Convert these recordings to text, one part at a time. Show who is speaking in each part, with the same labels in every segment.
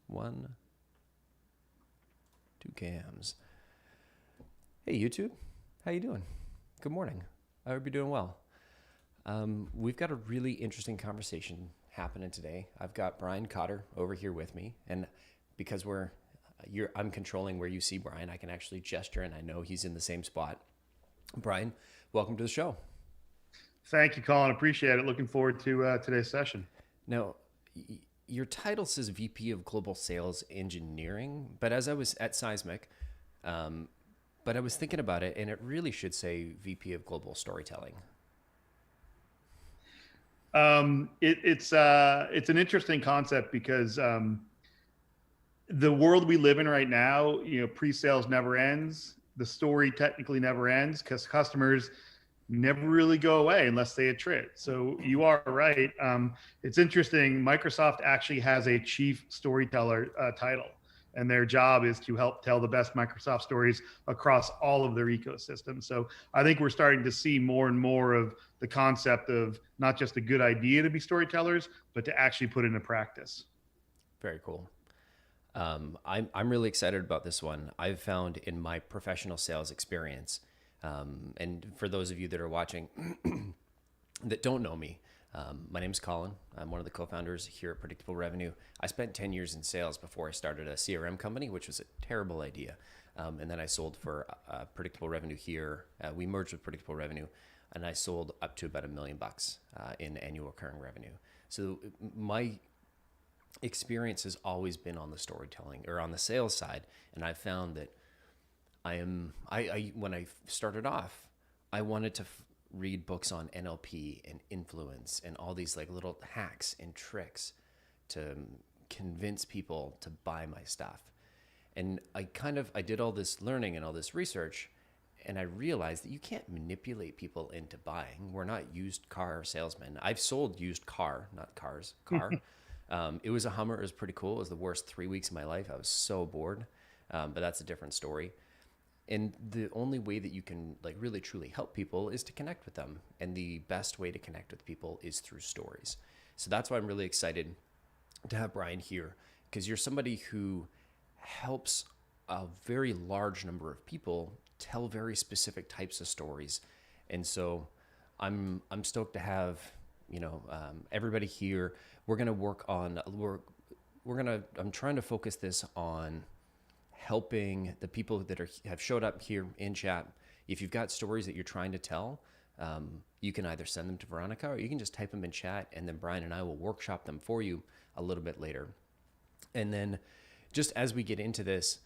Speaker 1: One, two cams. Hey YouTube, how you doing? Good morning. I hope you're doing well. We've got a really interesting conversation happening today. I've got Brian Cotter over here with me, and because I'm controlling where you see Brian, I can actually gesture, and I know he's in the same spot. Brian, welcome to the show.
Speaker 2: Thank you, Colin. Appreciate it. Looking forward to today's session.
Speaker 1: Now, your title says VP of Global Sales Engineering, but as I was at Seismic, but I was thinking about it, and it really should say VP of Global Storytelling.
Speaker 2: It's an interesting concept because the world we live in right now, pre-sales never ends. The story technically never ends because customers never really go away unless they attrit. So you are right. It's interesting. Microsoft actually has a chief storyteller title, and their job is to help tell the best Microsoft stories across all of their ecosystem. So I think we're starting to see more and more of the concept of not just a good idea to be storytellers, but to actually put into practice.
Speaker 1: Very cool. I'm really excited about this one. I've found in my professional sales experience, and for those of you that are watching that don't know me, my name is Colin. I'm one of the co-founders here at Predictable Revenue. I spent 10 years in sales before I started a CRM company, which was a terrible idea. And then I sold for Predictable Revenue here. We merged with Predictable Revenue, and I sold up to about $1 million in annual recurring revenue. So my experience has always been on the storytelling or on the sales side, and I found that when I started off, I wanted to read books on NLP and influence and all these like little hacks and tricks to convince people to buy my stuff. And I did all this learning and all this research, and I realized that you can't manipulate people into buying. We're not used car salesmen. I've sold used car, not cars, car. It was a Hummer. It was pretty cool. It was the worst 3 weeks of my life. I was so bored, but that's a different story. And the only way that you can like really truly help people is to connect with them. And the best way to connect with people is through stories. So that's why I'm really excited to have Brian here, because you're somebody who helps a very large number of people tell very specific types of stories. And so I'm stoked to have, everybody here. We're going to work on, I'm trying to focus this on helping the people that have showed up here in chat. If you've got stories that you're trying to tell, you can either send them to Veronica or you can just type them in chat, and then Brian and I will workshop them for you a little bit later. And then just as we get into this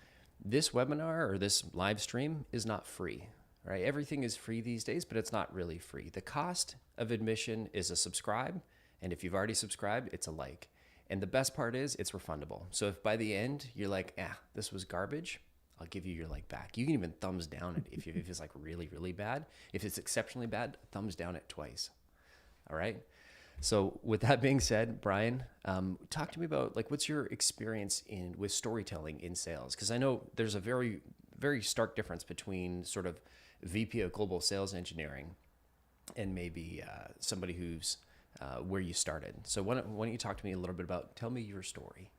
Speaker 1: webinar or this live stream is not free, right? Everything is free these days, but it's not really free. The cost of admission is a subscribe. And if you've already subscribed, it's a like. And the best part is it's refundable. So if by the end you're like, this was garbage, I'll give you your like back. You can even thumbs down it if it's like really, really bad. If it's exceptionally bad, thumbs down it twice. All right. So with that being said, Brian, talk to me about like what's your experience with storytelling in sales? Because I know there's a very, very stark difference between sort of VP of Global Sales Engineering and maybe somebody who's where you started. So why don't you talk to me a little bit tell me your story.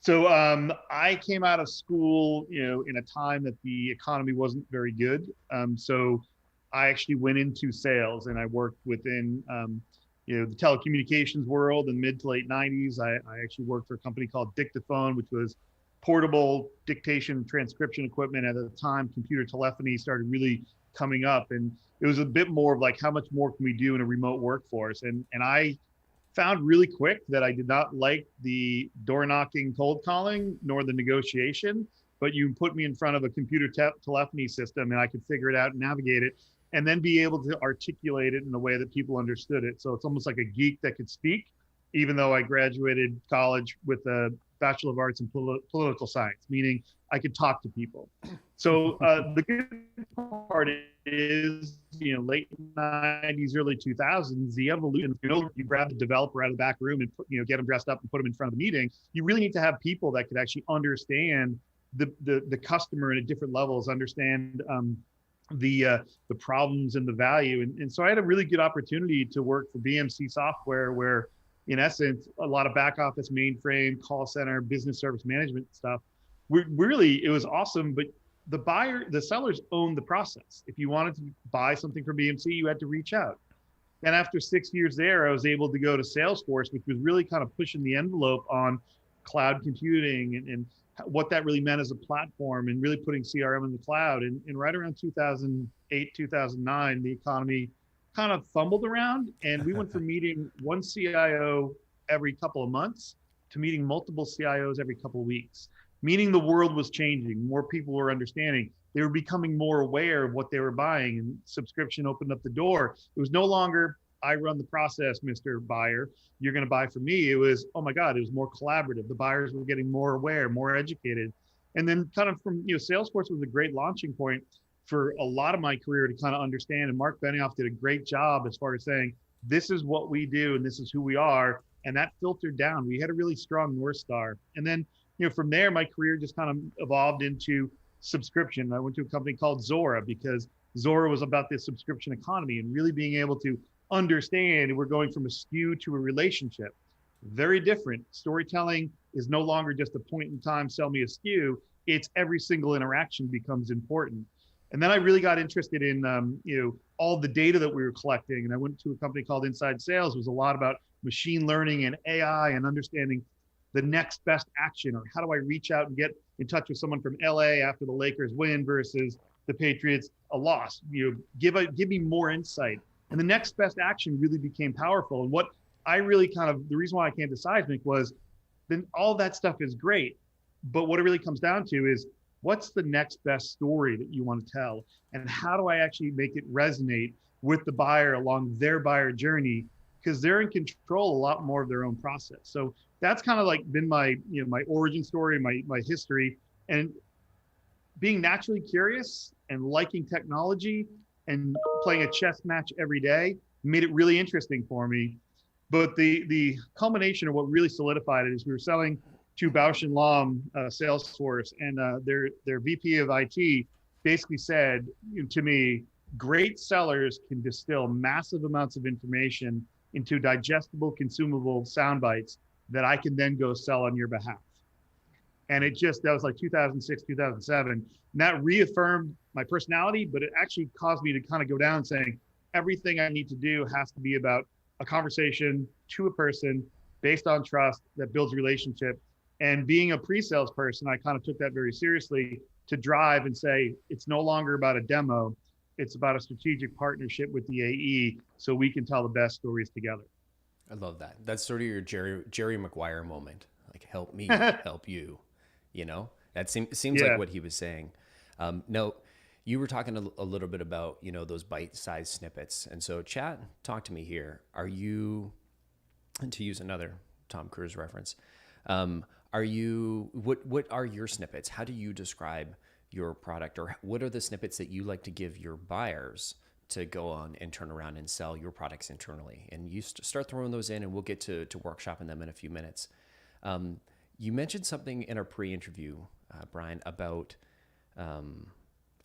Speaker 2: So I came out of school, in a time that the economy wasn't very good. So I actually went into sales, and I worked within, the telecommunications world in mid to late 90s. I actually worked for a company called Dictaphone, which was portable dictation and transcription equipment. At the time, computer telephony started really coming up, and it was a bit more of like, how much more can we do in a remote workforce? And I found really quick that I did not like the door knocking, cold calling, nor the negotiation, but you put me in front of a computer telephony system and I could figure it out and navigate it, and then be able to articulate it in a way that people understood it. So it's almost like a geek that could speak, even though I graduated college with a Bachelor of Arts in political science, meaning I could talk to people. So the good part is, late 90s, early 2000s, the evolution, you grab the developer out of the back room and get them dressed up and put them in front of the meeting. You really need to have people that could actually understand the customer at different levels, understand the problems and the value. And so I had a really good opportunity to work for BMC Software, where in essence, a lot of back office, mainframe, call center, business service management stuff. It was awesome, but the sellers owned the process. If you wanted to buy something from BMC, you had to reach out. And after 6 years there, I was able to go to Salesforce, which was really kind of pushing the envelope on cloud computing and what that really meant as a platform, and really putting CRM in the cloud. And right around 2008, 2009, the economy kind of fumbled around, and we went from meeting one CIO every couple of months to meeting multiple CIOs every couple of weeks, meaning the world was changing. More people were understanding. They were becoming more aware of what they were buying, and subscription opened up the door. It was no longer, I run the process, Mr. Buyer, you're going to buy from me. It was, oh my God, it was more collaborative. The buyers were getting more aware, more educated. And then kind of from, Salesforce was a great launching point for a lot of my career to kind of understand. And Mark Benioff did a great job as far as saying, this is what we do and this is who we are. And that filtered down. We had a really strong North Star. And then, from there, my career just kind of evolved into subscription. I went to a company called Zora, because Zora was about the subscription economy and really being able to understand we're going from a SKU to a relationship. Very different. Storytelling is no longer just a point in time, sell me a SKU. It's every single interaction becomes important. And then I really got interested in, all the data that we were collecting. And I went to a company called Inside Sales. It was a lot about machine learning and AI and understanding the next best action, or how do I reach out and get in touch with someone from LA after the Lakers win versus the Patriots a loss. Give me more insight. And the next best action really became powerful. And what I really the reason why I came to Seismic was, then all that stuff is great, but what it really comes down to is, what's the next best story that you want to tell? And how do I actually make it resonate with the buyer along their buyer journey? Because they're in control a lot more of their own process. So that's kind of like been my, my origin story, my history, and being naturally curious and liking technology and playing a chess match every day made it really interesting for me. But the culmination of what really solidified it is, we were selling to Bausch and Lomb, Salesforce, and their VP of IT basically said to me, great sellers can distill massive amounts of information into digestible, consumable sound bites that I can then go sell on your behalf. And that was like 2006, 2007. And that reaffirmed my personality, but it actually caused me to kind of go down saying, everything I need to do has to be about a conversation to a person based on trust that builds a relationship. And being a pre-sales person, I kind of took that very seriously to drive and say, it's no longer about a demo. It's about a strategic partnership with the AE so we can tell the best stories together.
Speaker 1: I love that. That's sort of your Jerry Maguire moment. Like, help me, help you. That seems like what he was saying. No, you were talking a little bit about, those bite-sized snippets. And so chat, talk to me here. Are you, and to use another Tom Cruise reference, what are your snippets? How do you describe your product, or what are the snippets that you like to give your buyers to go on and turn around and sell your products internally? And you start throwing those in, and we'll get to workshopping them in a few minutes. You mentioned something in our pre-interview, Brian, about, and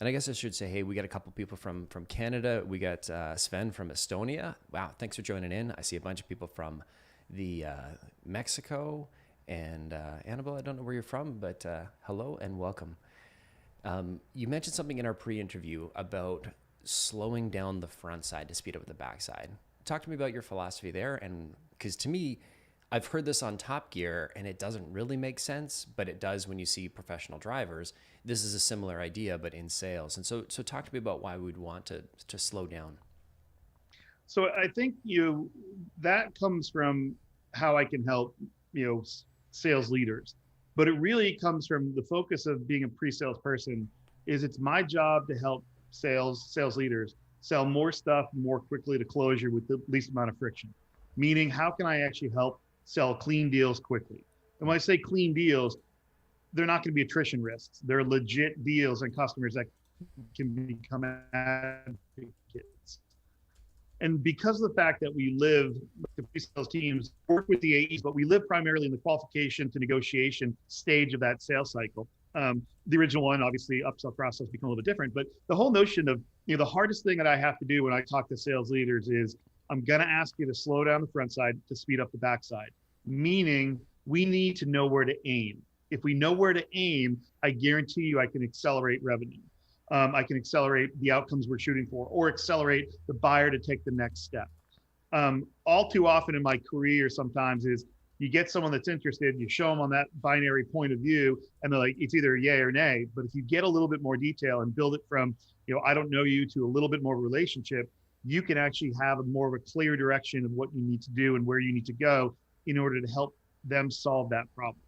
Speaker 1: I guess I should say, hey, we got a couple people from Canada. We got Sven from Estonia. Wow, thanks for joining in. I see a bunch of people from the Mexico, and Annabelle, I don't know where you're from, but hello and welcome. You mentioned something in our pre-interview about slowing down the front side to speed up the back side. Talk to me about your philosophy there. And because to me, I've heard this on Top Gear and it doesn't really make sense, but it does when you see professional drivers. This is a similar idea, but in sales. And so talk to me about why we'd want to slow down.
Speaker 2: So I think that comes from how I can help sales leaders, but it really comes from the focus of being a pre-sales person. It's my job to help sales leaders sell more stuff more quickly to closure with the least amount of friction. Meaning, how can I actually help sell clean deals quickly? And when I say clean deals, they're not going to be attrition risks. They're legit deals and customers that can become advocates. And because of the fact that we live, the pre-sales teams work with the AEs, but we live primarily in the qualification to negotiation stage of that sales cycle. The original one, obviously, upsell, cross-sell become a little bit different, but the whole notion of, the hardest thing that I have to do when I talk to sales leaders is I'm going to ask you to slow down the front side to speed up the back side, meaning we need to know where to aim. If we know where to aim, I guarantee you I can accelerate revenue. I can accelerate the outcomes we're shooting for, or accelerate the buyer to take the next step. All too often in my career, sometimes is you get someone that's interested, you show them on that binary point of view, and they're like, it's either yay or nay. But if you get a little bit more detail and build it from, I don't know you, to a little bit more relationship, you can actually have a more of a clear direction of what you need to do and where you need to go in order to help them solve that problem.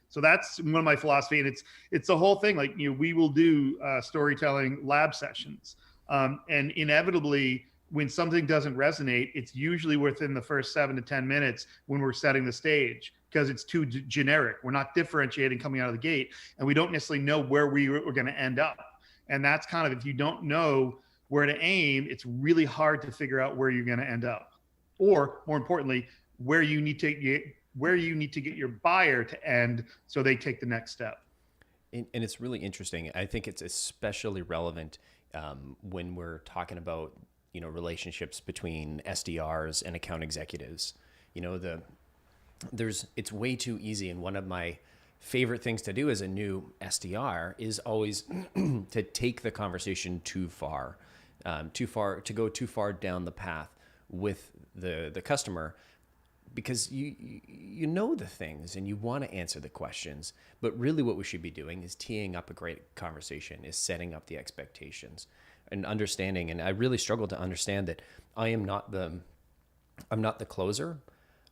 Speaker 2: So that's one of my philosophy, and it's the whole thing. Like, we will do storytelling lab sessions, and inevitably, when something doesn't resonate, it's usually within the first 7 to 10 minutes when we're setting the stage, because it's too generic. We're not differentiating coming out of the gate, and we don't necessarily know where we're going to end up. And that's kind of, if you don't know where to aim, it's really hard to figure out where you're going to end up, or more importantly, where you need to get your buyer to end so they take the next step.
Speaker 1: And it's really interesting. I think it's especially relevant when we're talking about relationships between SDRs and account executives. It's way too easy, and one of my favorite things to do as a new SDR is always to take the conversation too far, to go too far down the path with the customer, because you know the things and you want to answer the questions, but really what we should be doing is teeing up a great conversation, is setting up the expectations and understanding. And I really struggle to understand that I'm not the closer,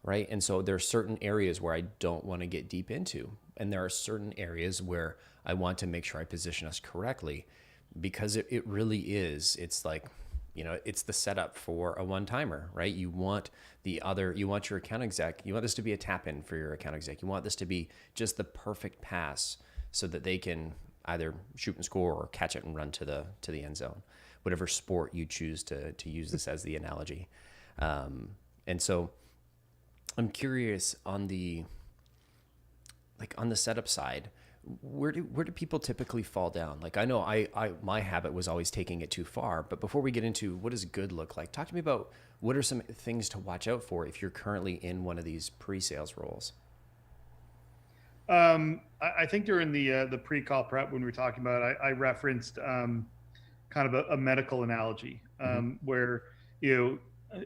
Speaker 1: right? And so there are certain areas where I don't want to get deep into, and there are certain areas where I want to make sure I position us correctly, because it really is. It's like, it's the setup for a one-timer, right? You want your account exec, you want this to be a tap-in for your account exec. You want this to be just the perfect pass so that they can either shoot and score or catch it and run to the end zone, whatever sport you choose to use this as the analogy. And so I'm curious on the setup side, where do people typically fall down? Like, I know my habit was always taking it too far, but before we get into what does good look like, talk to me about what are some things to watch out for if you're currently in one of these pre-sales roles.
Speaker 2: I think during the pre-call prep, when we were talking about it, I referenced kind of a medical analogy, where,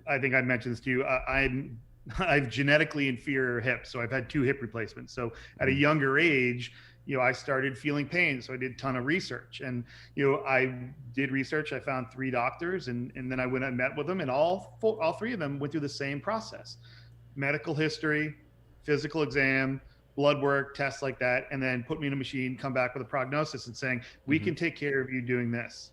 Speaker 2: I think I mentioned this to you. I've genetically inferior hips, so I've had 2 hip replacements. So at a younger age, I started feeling pain. So I did a ton of research, and, I did research. I found 3 doctors, and then I went and met with them, and all 3 of them went through the same process: medical history, physical exam, blood work, tests like that, and then put me in a machine, come back with a prognosis and saying, we can take care of you doing this.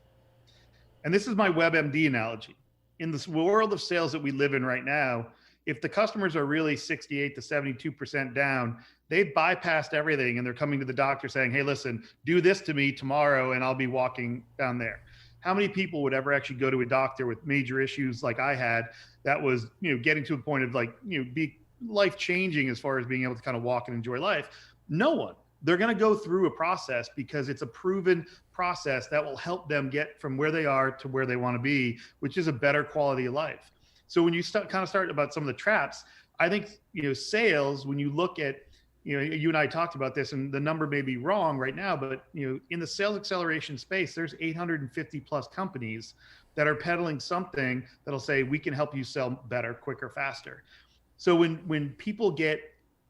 Speaker 2: And this is my WebMD analogy. In this world of sales that we live in right now, if the customers are really 68 to 72% down, they've bypassed everything and they're coming to the doctor saying, hey, listen, do this to me tomorrow and I'll be walking down there. How many people would ever actually go to a doctor with major issues like I had, that was, getting to a point of like, be life-changing as far as being able to kind of walk and enjoy life? No one. They're going to go through a process because it's a proven process that will help them get from where they are to where they want to be, which is a better quality of life. So when you start about some of the traps, I think, sales, when you look at, you and I talked about this, and the number may be wrong right now, but, in the sales acceleration space, there's 850 plus companies that are peddling something that'll say, we can help you sell better, quicker, faster. So when people get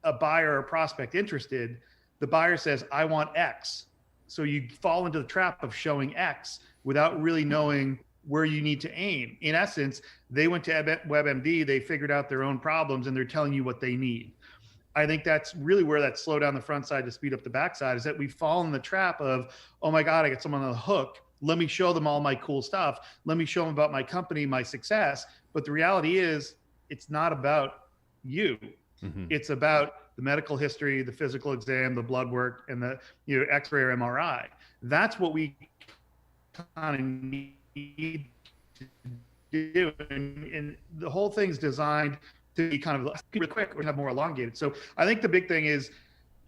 Speaker 2: a buyer or a prospect interested, the buyer says, I want X. So you fall into the trap of showing X without really knowing where you need to aim. In essence, they went to WebMD, they figured out their own problems, and they're telling you what they need. I think that's really where that slow down the front side to speed up the backside is, that we fall in the trap of, oh my God, I got someone on the hook. Let me show them all my cool stuff. Let me show them about my company, my success. But the reality is, it's not about you. It's about the medical history, the physical exam, the blood work, and the X-ray or MRI. That's what we kind of need to do, and the whole thing's designed to be kind of really quick or have more elongated. So I think the big thing is,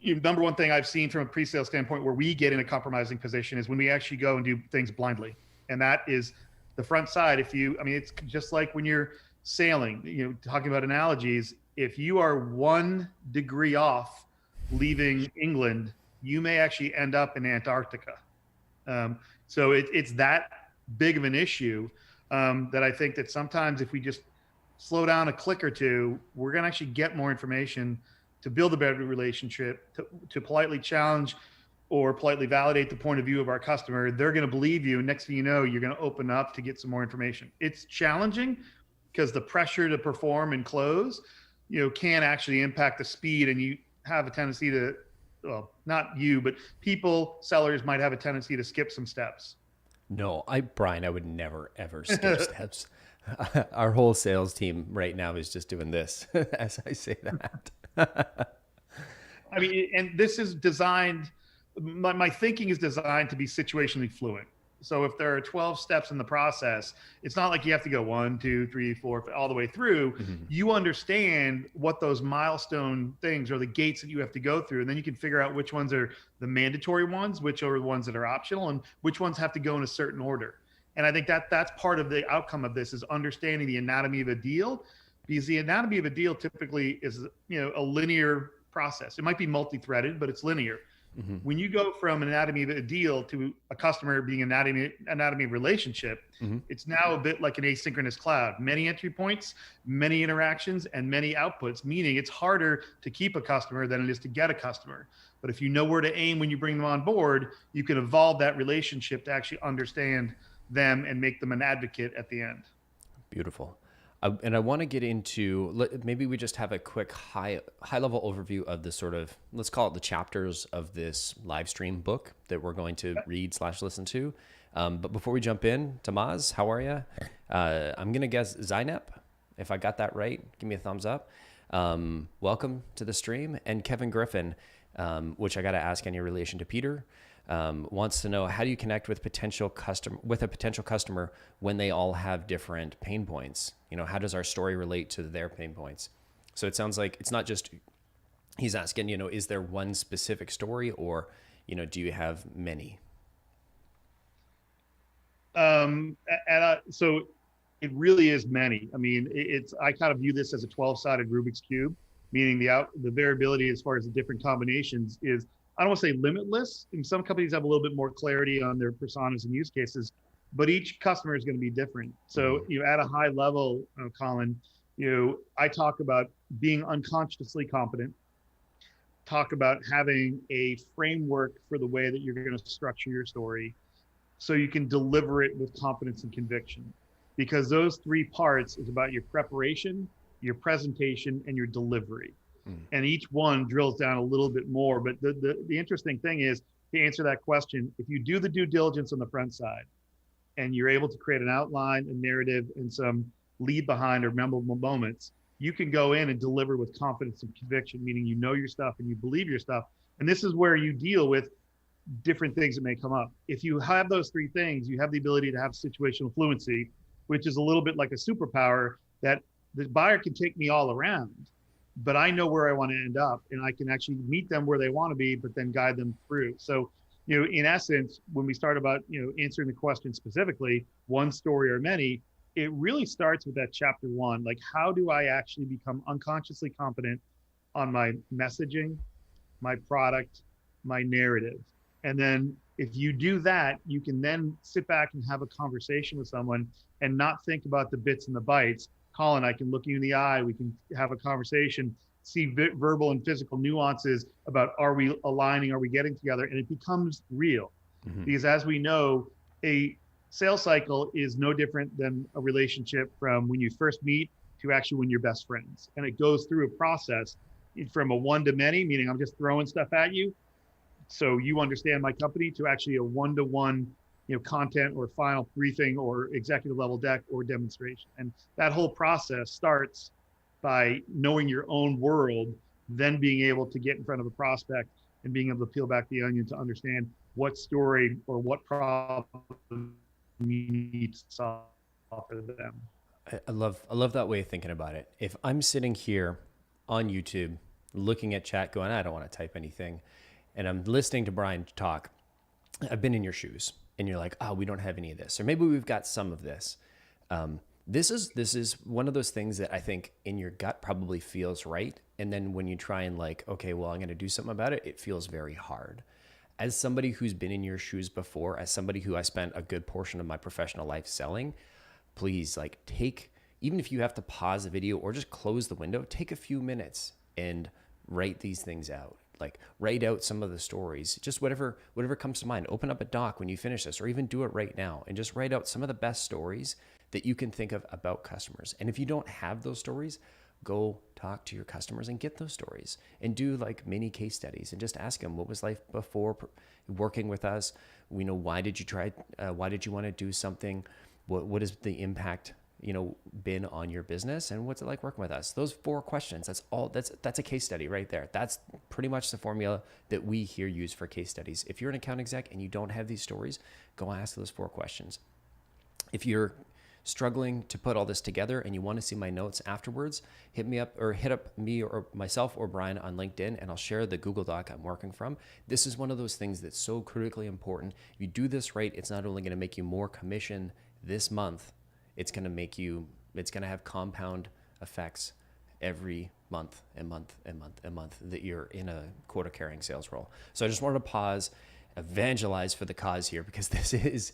Speaker 2: number one thing I've seen from a pre-sale standpoint where we get in a compromising position is when we actually go and do things blindly, and that is the front side, it's just like when you're sailing, talking about analogies, if you are 1 degree off leaving England, you may actually end up in Antarctica. So it's that big of an issue, that I think that sometimes if we just slow down a click or two, we're going to actually get more information to build a better relationship, to politely challenge or politely validate the point of view of our customer. They're going to believe you. And next thing you know, you're going to open up to get some more information. It's challenging because the pressure to perform and close, can actually impact the speed. And you have a tendency to, well, not you, but sellers might have a tendency to skip some steps.
Speaker 1: No, Brian, I would never, ever skip steps. Our whole sales team right now is just doing this as I say that.
Speaker 2: And this is designed, my thinking is designed to be situationally fluent. So if there are 12 steps in the process, it's not like you have to go 1, 2, 3, 4, all the way through. Mm-hmm. You understand what those milestone things or the gates that you have to go through. And then you can figure out which ones are the mandatory ones, which are the ones that are optional, and which ones have to go in a certain order. And I think that's part of the outcome of this, is understanding the anatomy of a deal, because the anatomy of a deal typically is, a linear process. It might be multi-threaded, but it's linear. Mm-hmm. When you go from anatomy of a deal to a customer being anatomy of relationship, mm-hmm. It's now a bit like an asynchronous cloud. Many entry points, many interactions, and many outputs, meaning it's harder to keep a customer than it is to get a customer. But if you know where to aim when you bring them on board, you can evolve that relationship to actually understand them and make them an advocate at the end.
Speaker 1: Beautiful. And I want to get into, maybe we just have a quick high level overview of the sort of, let's call it the chapters of this live stream book that we're going to read/listen to. But before we jump in, Tamaz, how are you? I'm going to guess Zainab, if I got that right. Give me a thumbs up. Welcome to the stream. And Kevin Griffin, which I got to ask, any relation to Peter, wants to know, how do you connect with a potential customer when they all have different pain points? How does our story relate to their pain points? So it sounds like it's not just, he's asking, is there one specific story, or, do you have many?
Speaker 2: So it really is many. I kind of view this as a 12-sided Rubik's Cube, meaning the variability as far as the different combinations is, I don't want to say limitless. And some companies have a little bit more clarity on their personas and use cases, but each customer is going to be different. So, at a high level, Colin, I talk about being unconsciously competent, talk about having a framework for the way that you're going to structure your story so you can deliver it with confidence and conviction. Because those 3 parts is about your preparation, your presentation, and your delivery. And each one drills down a little bit more. But the interesting thing is, to answer that question, if you do the due diligence on the front side and you're able to create an outline, a narrative, and some lead behind or memorable moments, you can go in and deliver with confidence and conviction, meaning you know your stuff and you believe your stuff. And this is where you deal with different things that may come up. If you have those 3 things, you have the ability to have situational fluency, which is a little bit like a superpower, that the buyer can take me all around, but I know where I want to end up, and I can actually meet them where they want to be, but then guide them through. So, in essence, when we start about, answering the question specifically, one story or many, it really starts with that chapter 1. Like, how do I actually become unconsciously competent on my messaging, my product, my narrative? And then if you do that, you can then sit back and have a conversation with someone and not think about the bits and the bytes. Colin, I can look you in the eye, we can have a conversation, see verbal and physical nuances about, are we aligning, are we getting together? And it becomes real. Mm-hmm. Because as we know, a sales cycle is no different than a relationship from when you first meet to actually when you're best friends. And it goes through a process from a one to many, meaning I'm just throwing stuff at you so you understand my company, to actually a one-to-one content or final briefing or executive level deck or demonstration. And that whole process starts by knowing your own world, then being able to get in front of a prospect and being able to peel back the onion to understand what story or what problem you need to solve for them.
Speaker 1: I love that way of thinking about it. If I'm sitting here on YouTube looking at chat going, I don't want to type anything, and I'm listening to Brian talk, I've been in your shoes. and you're like, oh, we don't have any of this, or maybe we've got some of this. This is one of those things that I think in your gut probably feels right. And then when you try and like, okay, well, I'm going to do something about it, it feels very hard. As somebody who's been in your shoes before, as somebody who I spent a good portion of my professional life selling, please like even if you have to pause the video or just close the window, take a few minutes and write these things out. Like write out some of the stories, just whatever comes to mind. Open up a doc when you finish this, or even do it right now and just write out some of the best stories that you can think of about customers. And if you don't have those stories, go talk to your customers and get those stories and do like mini case studies and just ask them, what was life before working with us? We know, why did you try? Why did you want to do something? What is the impact, been on your business, and what's it like working with us? Those 4 questions, that's a case study right there. That's pretty much the formula that we here use for case studies. If you're an account exec and you don't have these stories, go ask those 4 questions. If you're struggling to put all this together and you want to see my notes afterwards, hit up me or myself or Brian on LinkedIn, and I'll share the Google Doc I'm working from. This is one of those things that's so critically important. If you do this right, it's not only going to make you more commission this month, it's going to have compound effects every month and month and month and month that you're in a quota carrying sales role. So I just wanted to pause, evangelize for the cause here, because this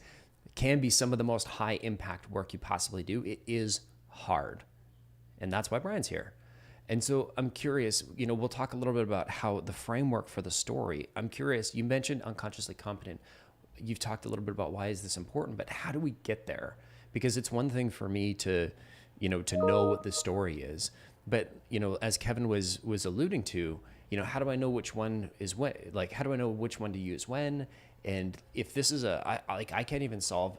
Speaker 1: can be some of the most high impact work you possibly do. It is hard. And that's why Brian's here. And so I'm curious, we'll talk a little bit about how the framework for the story. I'm curious, you mentioned unconsciously competent. You've talked a little bit about why is this important, but how do we get there? Because it's one thing for me to know what the story is, but as Kevin was alluding to, how do I know which one is when? Like, how do I know which one to use when? And if this is I can't even solve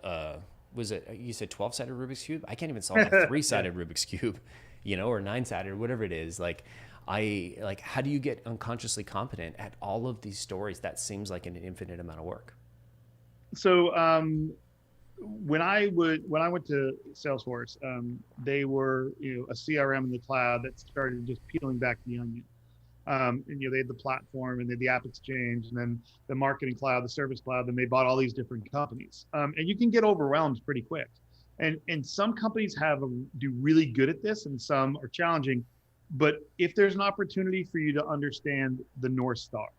Speaker 1: was it, you said 12-sided Rubik's Cube? I can't even solve a 3-sided Rubik's Cube, or 9-sided or whatever it is. How do you get unconsciously competent at all of these stories? That seems like an infinite amount of work.
Speaker 2: So when I went to Salesforce, they were a CRM in the cloud that started just peeling back the onion. And they had the platform, and they had the app exchange, and then the marketing cloud, the service cloud, and they bought all these different companies. And you can get overwhelmed pretty quick. And some companies do really good at this, and some are challenging. But if there's an opportunity for you to understand the North Star,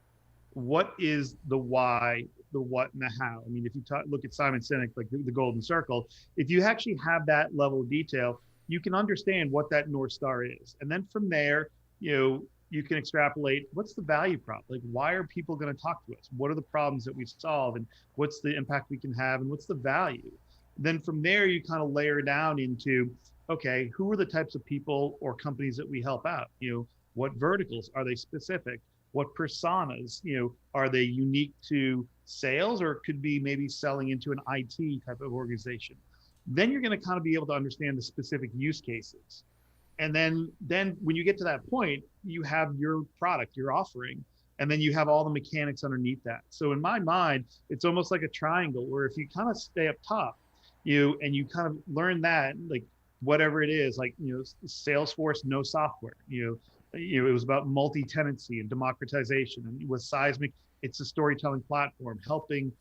Speaker 2: what is the why, the what, and the how? I mean, if you look at Simon Sinek, like the golden circle, if you actually have that level of detail, you can understand what that North Star is. And then from there, you can extrapolate, what's the value prop? Like, why are people going to talk to us? What are the problems that we solve, and what's the impact we can have, and what's the value? Then from there, you kind of layer down into, okay, who are the types of people or companies that we help out? What verticals are they specific? What personas, are they unique to sales, or could be maybe selling into an IT type of organization? Then you're going to kind of be able to understand the specific use cases. And then when you get to that point, you have your product, your offering, and then you have all the mechanics underneath that. So in my mind, it's almost like a triangle, where if you kind of stay up top, and you kind of learn that, like whatever it is, like, Salesforce, no software, it was about multi-tenancy and democratization. And with Seismic, it's a storytelling platform helping,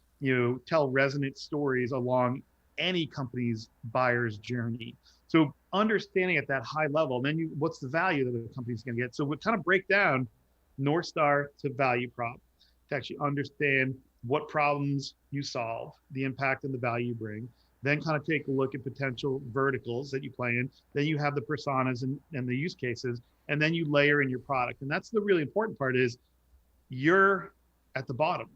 Speaker 2: tell resonant stories along any company's buyer's journey. So understanding at that high level, then what's the value that the company's going to get? So we kind of break down North Star to value prop to actually understand what problems you solve, the impact and the value you bring. Then kind of take a look at potential verticals that you play in. Then you have the personas and the use cases, and then you layer in your product. And that's the really important part, is you're at the bottom.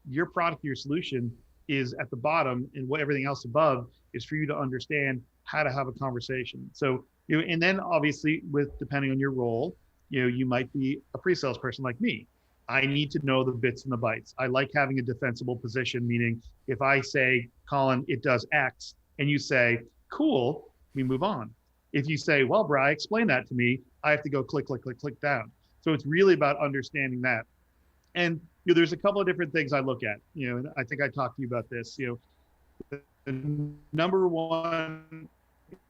Speaker 2: Your product, your solution is at the bottom, and what everything else above is for you to understand how to have a conversation. So, and then obviously depending on your role, you might be a pre-sales person like me. I need to know the bits and the bytes. I like having a defensible position, meaning if I say, Colin, it does X, and you say, cool, we move on. If you say, well, Bri, explain that to me, I have to go click, click, click, click down. So it's really about understanding that. And there's a couple of different things I look at, and I think I talked to you about this. The number one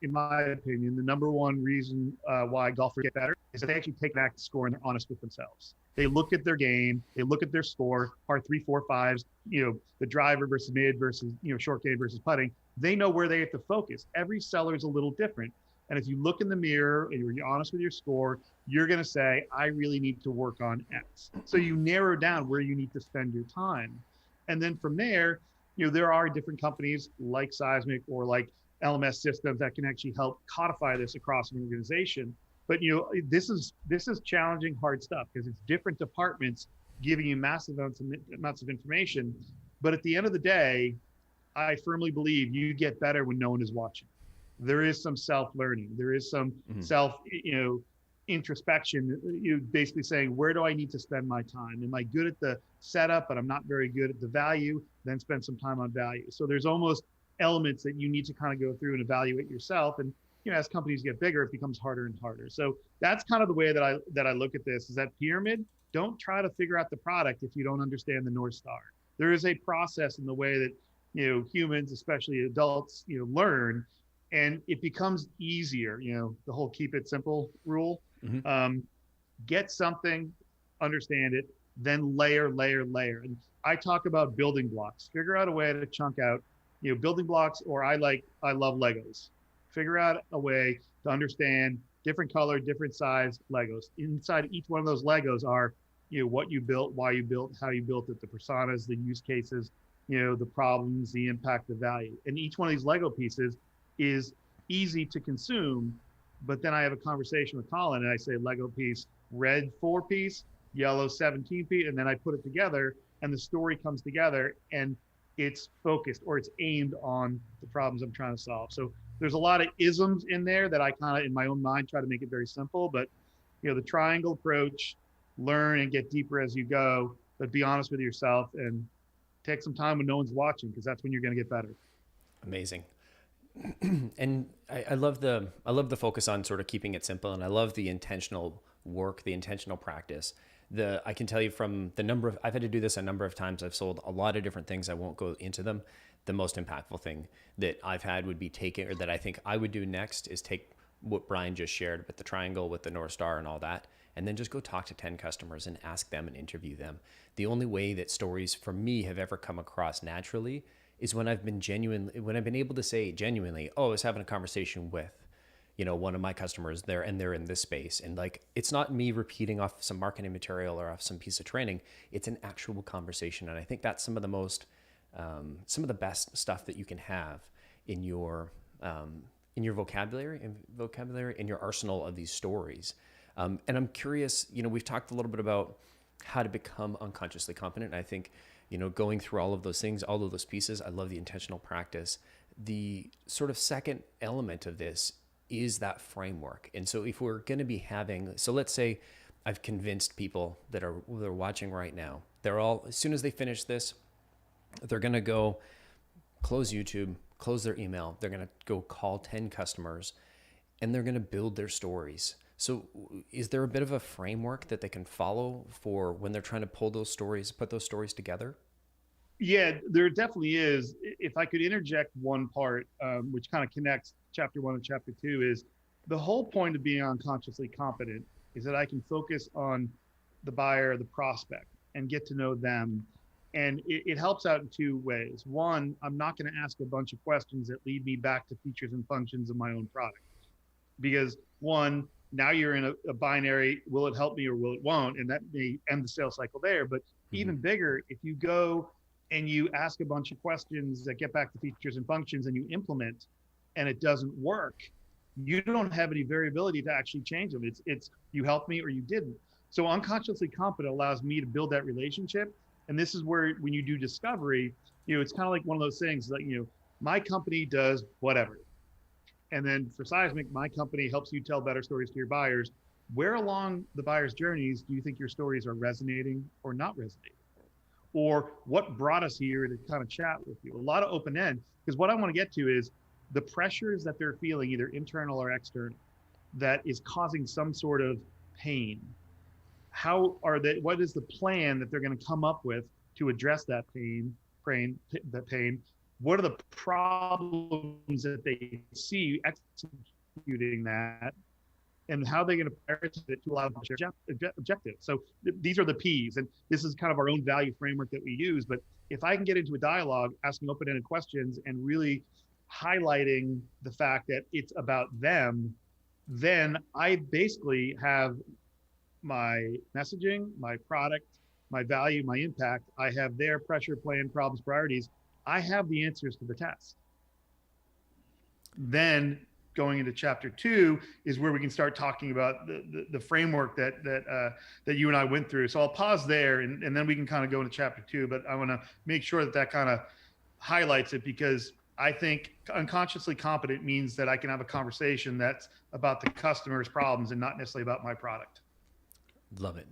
Speaker 2: in my opinion, the number one reason why golfers get better is that they actually take back the score and they're honest with themselves. They look at their game, they look at their score, par three, four, fives, the driver versus mid versus, short game versus putting. They know where they have to focus. Every seller is a little different. And if you look in the mirror and you're honest with your score, you're going to say, I really need to work on X. So you narrow down where you need to spend your time. And then from there, there are different companies like Seismic or like LMS systems that can actually help codify this across an organization. But this is challenging, hard stuff because it's different departments giving you massive amounts of information. But at the end of the day, I firmly believe you get better when no one is watching. There is some self-learning. There is some self, introspection. You basically saying, where do I need to spend my time? Am I good at the setup, but I'm not very good at the value? Then spend some time on value. So there's almost elements that you need to kind of go through and evaluate yourself. And as companies get bigger, it becomes harder and harder. So that's kind of the way that I look at this. Is that pyramid? Don't try to figure out the product if you don't understand the North Star. There is a process in the way that humans, especially adults, learn, and it becomes easier. The whole keep it simple rule. Get something, understand it, then layer. And I talk about building blocks. Figure out a way to chunk out, building blocks, or I love Legos. Figure out a way to understand different color, different size Legos. Inside each one of those Legos are, what you built, why you built, how you built it, the personas, the use cases, the problems, the impact, the value. And each one of these Lego pieces is easy to consume. But then I have a conversation with Colin and I say Lego piece, red 4-piece, yellow 17-piece, and then I put it together and the story comes together and it's focused or it's aimed on the problems I'm trying to solve. So there's a lot of isms in there that I kind of, in my own mind, try to make it very simple. But, the triangle approach, learn and get deeper as you go, but be honest with yourself and take some time when no one's watching, because that's when you're going to get better.
Speaker 1: Amazing. And I love the focus on sort of keeping it simple. And I love the intentional work, the intentional practice. I can tell you from I've had to do this a number of times. I've sold a lot of different things. I won't go into them. The most impactful thing that I've had would be or that I think I would do next is take what Brian just shared with the triangle, with the North Star and all that, and then just go talk to 10 customers and ask them and interview them. The only way that stories for me have ever come across naturally is when I've been able to say genuinely, oh, I was having a conversation with, one of my customers there and they're in this space. And like, it's not me repeating off some marketing material or off some piece of training. It's an actual conversation. And I think that's some of the best stuff that you can have in your vocabulary, in your arsenal of these stories. And I'm curious, we've talked a little bit about how to become unconsciously competent. And I think, going through all of those things, all of those pieces, I love the intentional practice. The sort of second element of this is that framework. And so if we're going to be let's say I've convinced people that are watching right now, they're all, as soon as they finish this, they're going to go close YouTube, close their email. They're going to go call 10 customers and they're going to build their stories. So is there a bit of a framework that they can follow for when they're trying to put those stories together?
Speaker 2: Yeah, there definitely is. If I could interject one part, which kind of connects chapter 1 and chapter 2, is the whole point of being unconsciously competent is that I can focus on the buyer, the prospect, and get to know them. And it helps out in two ways. One, I'm not going to ask a bunch of questions that lead me back to features and functions of my own product. Because one, now you're in a binary, will it help me or will it won't? And that may end the sales cycle there. But even bigger, if you go and you ask a bunch of questions that get back to features and functions and you implement and it doesn't work, you don't have any variability to actually change them. It's you helped me or you didn't. So unconsciously competent allows me to build that relationship. And this is where, when you do discovery, it's kind of like one of those things that, my company does whatever. And then for Seismic, my company helps you tell better stories to your buyers. Where along the buyer's journeys do you think your stories are resonating or not resonating? Or what brought us here to kind of chat with you? A lot of open end, because what I want to get to is the pressures that they're feeling, either internal or external, that is causing some sort of pain. What is the plan that they're going to come up with to address that pain, what are the problems that they see executing that, and how they're going to prioritize it to allow them to share objectives. So these are the P's, and this is kind of our own value framework that we use. But if I can get into a dialogue, asking open-ended questions, and really highlighting the fact that it's about them, then I basically have my messaging, my product, my value, my impact. I have their pressure, plan, problems, priorities. I have the answers to the test. Then going into chapter 2 is where we can start talking about the framework that you and I went through. So I'll pause there, and then we can kind of go into chapter 2. But I want to make sure that kind of highlights it, because I think unconsciously competent means that I can have a conversation that's about the customer's problems and not necessarily about my product.
Speaker 1: Love it.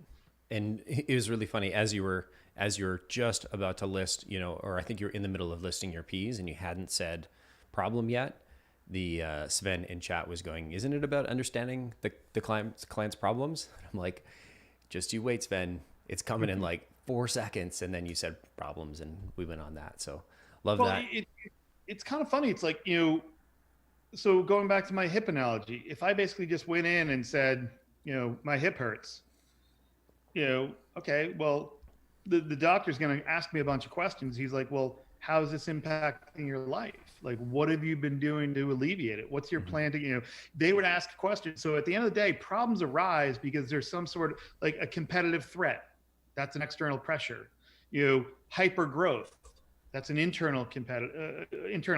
Speaker 1: And it was really funny as you're just about to list, or I think you're in the middle of listing your P's and you hadn't said problem yet. The Sven in chat was going, isn't it about understanding the client's problems? And I'm like, just you wait, Sven. It's coming in like 4 seconds. And then you said problems, and we went on that. So love that.
Speaker 2: It's kind of funny. It's like, so going back to my hip analogy, if I basically just went in and said, my hip hurts, okay, well, the doctor's going to ask me a bunch of questions. He's like, well, how is this impacting your life? Like, what have you been doing to alleviate it? What's your plan to, they would ask questions. So at the end of the day, problems arise because there's some sort of like a competitive threat. That's an external pressure. Hyper growth. That's an internal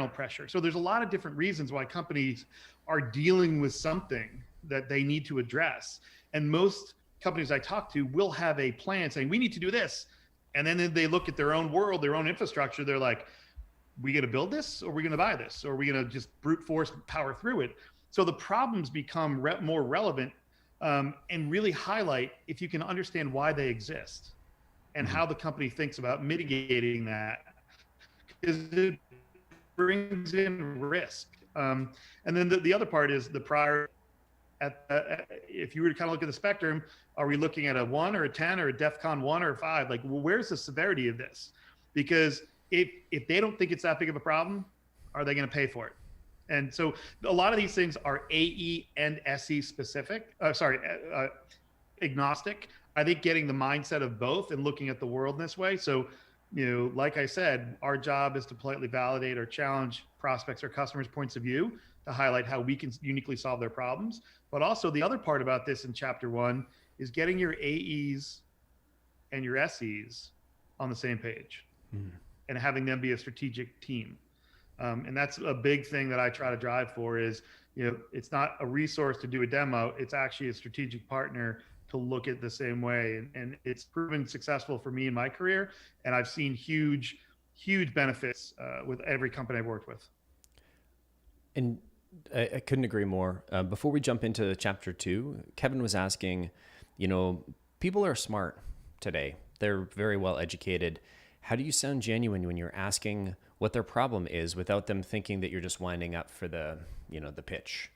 Speaker 2: pressure. So there's a lot of different reasons why companies are dealing with something that they need to address. And most companies I talk to will have a plan saying, we need to do this. And then they look at their own world, their own infrastructure. They're like, we going to build this, or are we going to buy this? Or are we going to just brute force power through it? So the problems become more relevant, and really highlight if you can understand why they exist and how the company thinks about mitigating that, because it brings in risk. And then the other part is the prior. If you were to kind of look at the spectrum, are we looking at a 1 or a 10 or a DEFCON 1 or 5? Like, well, where's the severity of this? Because if they don't think it's that big of a problem, are they going to pay for it? And so a lot of these things are AE and SE specific. Agnostic. I think getting the mindset of both and looking at the world in this way. So, like I said, our job is to politely validate or challenge prospects or customers' points of view to highlight how we can uniquely solve their problems. But also the other part about this in chapter 1 is getting your AEs and your SEs on the same page and having them be a strategic team. And that's a big thing that I try to drive for is, it's not a resource to do a demo. It's actually a strategic partner to look at the same way. And it's proven successful for me in my career. And I've seen huge, huge benefits with every company I've worked with.
Speaker 1: And I couldn't agree more. Before we jump into chapter 2, Kevin was asking, people are smart today. They're very well educated. How do you sound genuine when you're asking what their problem is without them thinking that you're just winding up for the pitch?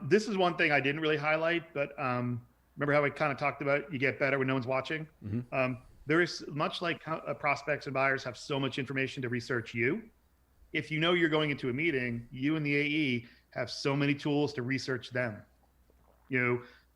Speaker 2: This is one thing I didn't really highlight, but remember how we kind of talked about you get better when no one's watching? Mm-hmm. There is, much like prospects and buyers have so much information to research you. If you're going into a meeting, you and the AE have so many tools to research them.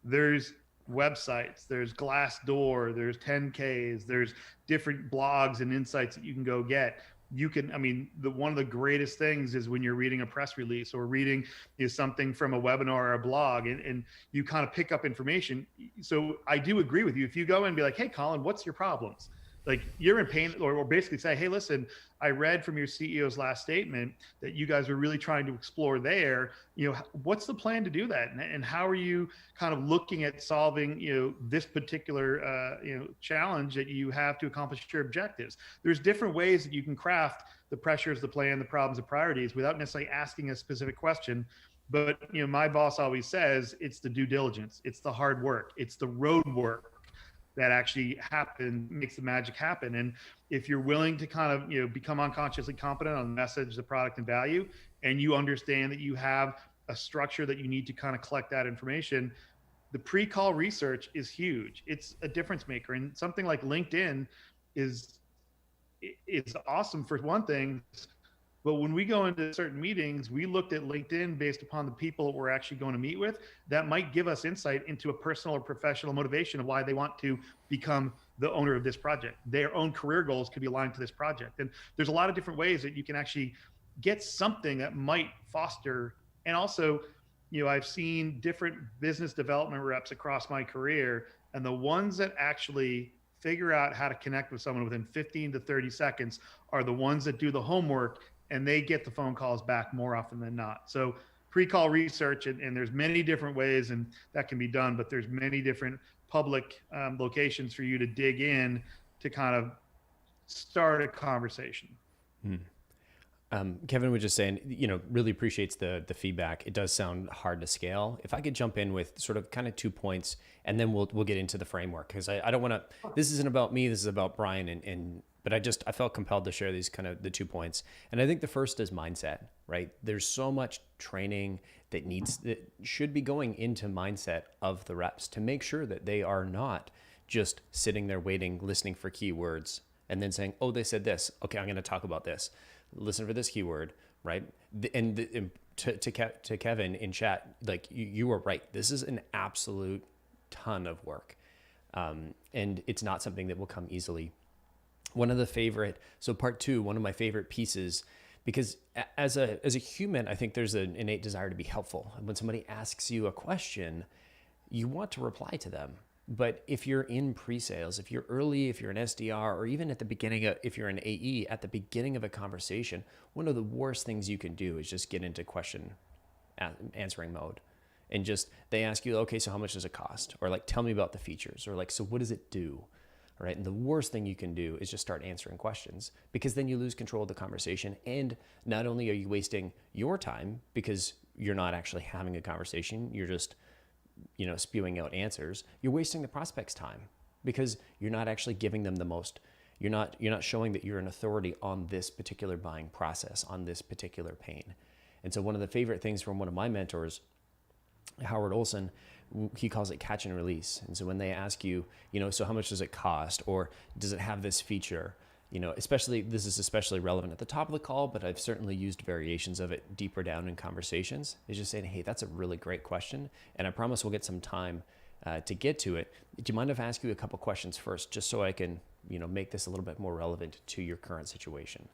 Speaker 2: There's websites, there's Glassdoor, there's 10Ks, there's different blogs and insights that you can go get. One of the greatest things is when you're reading a press release or reading something from a webinar or a blog, and you kind of pick up information. So I do agree with you. If you go and be like, hey, Colin, what's your problems? Like, you're in pain, or basically say, hey, listen, I read from your CEO's last statement that you guys are really trying to explore there. What's the plan to do that? And how are you kind of looking at solving, this particular, challenge that you have to accomplish your objectives? There's different ways that you can craft the pressures, the plan, the problems, the priorities without necessarily asking a specific question. But, my boss always says it's the due diligence, it's the hard work, it's the road work that actually makes the magic happen. And if you're willing to kind of, become unconsciously competent on the message, the product, and value, and you understand that you have a structure that you need to kind of collect that information, the pre-call research is huge. It's a difference maker. And something like LinkedIn is is awesome for one thing. But when we go into certain meetings, we looked at LinkedIn based upon the people we're actually going to meet with. That might give us insight into a personal or professional motivation of why they want to become the owner of this project. Their own career goals could be aligned to this project. And there's a lot of different ways that you can actually get something that might foster. And also, I've seen different business development reps across my career, and the ones that actually figure out how to connect with someone within 15 to 30 seconds are the ones that do the homework, and they get the phone calls back more often than not. So pre-call research, and there's many different ways and that can be done, but there's many different public locations for you to dig in to kind of start a conversation.
Speaker 1: Kevin was just saying, really appreciates the feedback. It does sound hard to scale. If I could jump in with sort of kind of 2 points, and then we'll get into the framework, because I don't want to. This isn't about me. This is about Brian, but I felt compelled to share these kind of the 2 points. And I think the first is mindset, right? There's so much training that should be going into mindset of the reps to make sure that they are not just sitting there waiting, listening for keywords, and then saying, oh, they said this. Okay, I'm going to talk about this. Listen for this keyword, right? And to Kevin in chat, like you were right. This is an absolute ton of work. And it's not something that will come easily. So part 2, one of my favorite pieces, because as a human, I think there's an innate desire to be helpful. And when somebody asks you a question, you want to reply to them. But if you're in pre-sales, if you're early, if you're an SDR, or even at the beginning, if you're an AE, at the beginning of a conversation, one of the worst things you can do is just get into question answering mode. And just, they ask you, okay, so how much does it cost? Or like, tell me about the features. Or like, so what does it do? Right? And the worst thing you can do is just start answering questions, because then you lose control of the conversation. And not only are you wasting your time because you're not actually having a conversation, you're just spewing out answers, you're wasting the prospect's time, because you're not actually giving them the most. You're not showing that you're an authority on this particular buying process, on this particular pain. And so one of the favorite things from one of my mentors, Howard Olson, he calls it catch and release. And so when they ask you, so how much does it cost? Or does it have this feature? This is especially relevant at the top of the call, but I've certainly used variations of it deeper down in conversations. Is just saying, hey, that's a really great question, and I promise we'll get some time to get to it. Do you mind if I ask you a couple questions first, just so I can, make this a little bit more relevant to your current situation?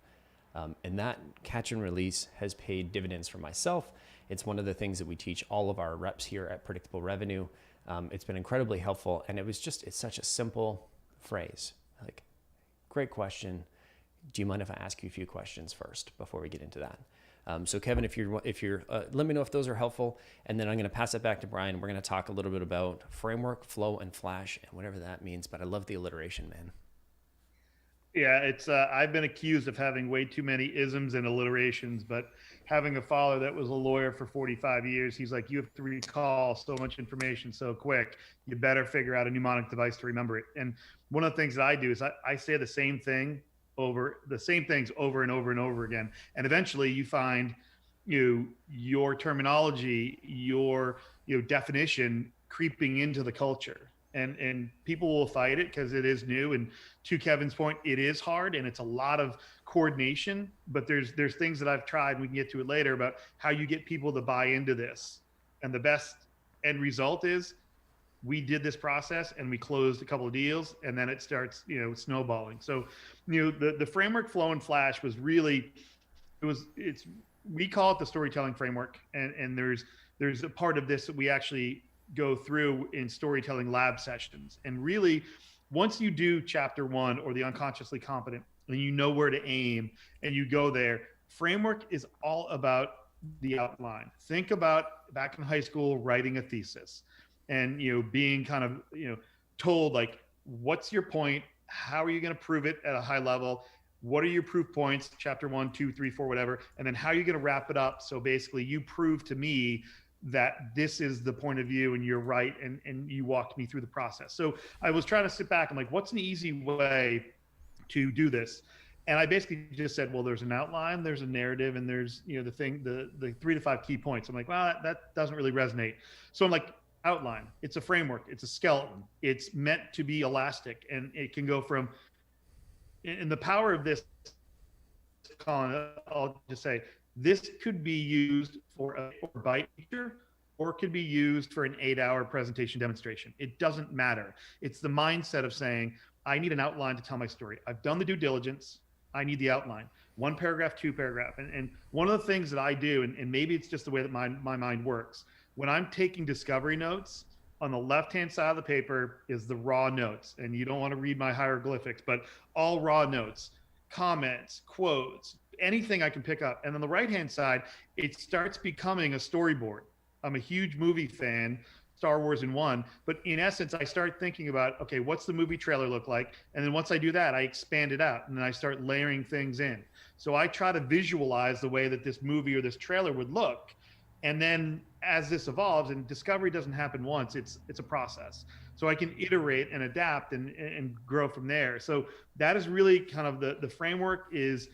Speaker 1: And that catch and release has paid dividends for myself. It's one of the things that we teach all of our reps here at Predictable Revenue. It's been incredibly helpful, and it's such a simple phrase, like, great question. Do you mind if I ask you a few questions first before we get into that? So Kevin, if you're let me know if those are helpful, and then I'm going to pass it back to Brian. We're going to talk a little bit about framework, flow, and flash, and whatever that means. But I love the alliteration, man.
Speaker 2: Yeah, it's I've been accused of having way too many isms and alliterations, but having a father that was a lawyer for 45 years, he's like, you have to recall so much information so quick, you better figure out a mnemonic device to remember it. And one of the things that I do is I say the same things over and over and over again. And eventually you find your terminology, your definition creeping into the culture. And people will fight it because it is new. And to Kevin's point, it is hard and it's a lot of coordination, but there's things that I've tried, and we can get to it later, about how you get people to buy into this. And the best end result is we did this process and we closed a couple of deals, and then it starts, snowballing. So, the framework, flow, and flash was really, we call it the storytelling framework. And there's a part of this that we actually go through in storytelling lab sessions. And really, once you do chapter 1 or the unconsciously competent, and you know where to aim and you go there, framework is all about the outline. Think about back in high school, writing a thesis and, being kind of, told, like, what's your point? How are you going to prove it at a high level? What are your proof points? Chapter 1, 2, 3, 4, whatever. And then how are you going to wrap it up? So basically you prove to me that this is the point of view and you're right. And you walked me through the process. So I was trying to sit back. I'm like, what's an easy way to do this? And I basically just said, well, there's an outline, there's a narrative, and there's, the 3 to 5 key points. I'm like, well, that doesn't really resonate. So I'm like, outline. It's a framework. It's a skeleton. It's meant to be elastic, and it can go from. And the power of this, Colin, I'll just say, this could be used for a bite feature, or it could be used for an 8-hour presentation demonstration. It doesn't matter. It's the mindset of saying, I need an outline to tell my story. I've done the due diligence. I need the outline. 1 paragraph, 2 paragraph. And one of the things that I do, and maybe it's just the way that my mind works, when I'm taking discovery notes, on the left-hand side of the paper is the raw notes. And you don't want to read my hieroglyphics, but all raw notes, comments, quotes, anything I can pick up. And on the right-hand side, it starts becoming a storyboard. I'm a huge movie fan, Star Wars in one, but in essence, I start thinking about, okay, what's the movie trailer look like? And then once I do that, I expand it out and then I start layering things in. So I try to visualize the way that this movie or this trailer would look. And then as this evolves, and discovery doesn't happen once, it's a process. So I can iterate and adapt and grow from there. So that is really kind of the framework is,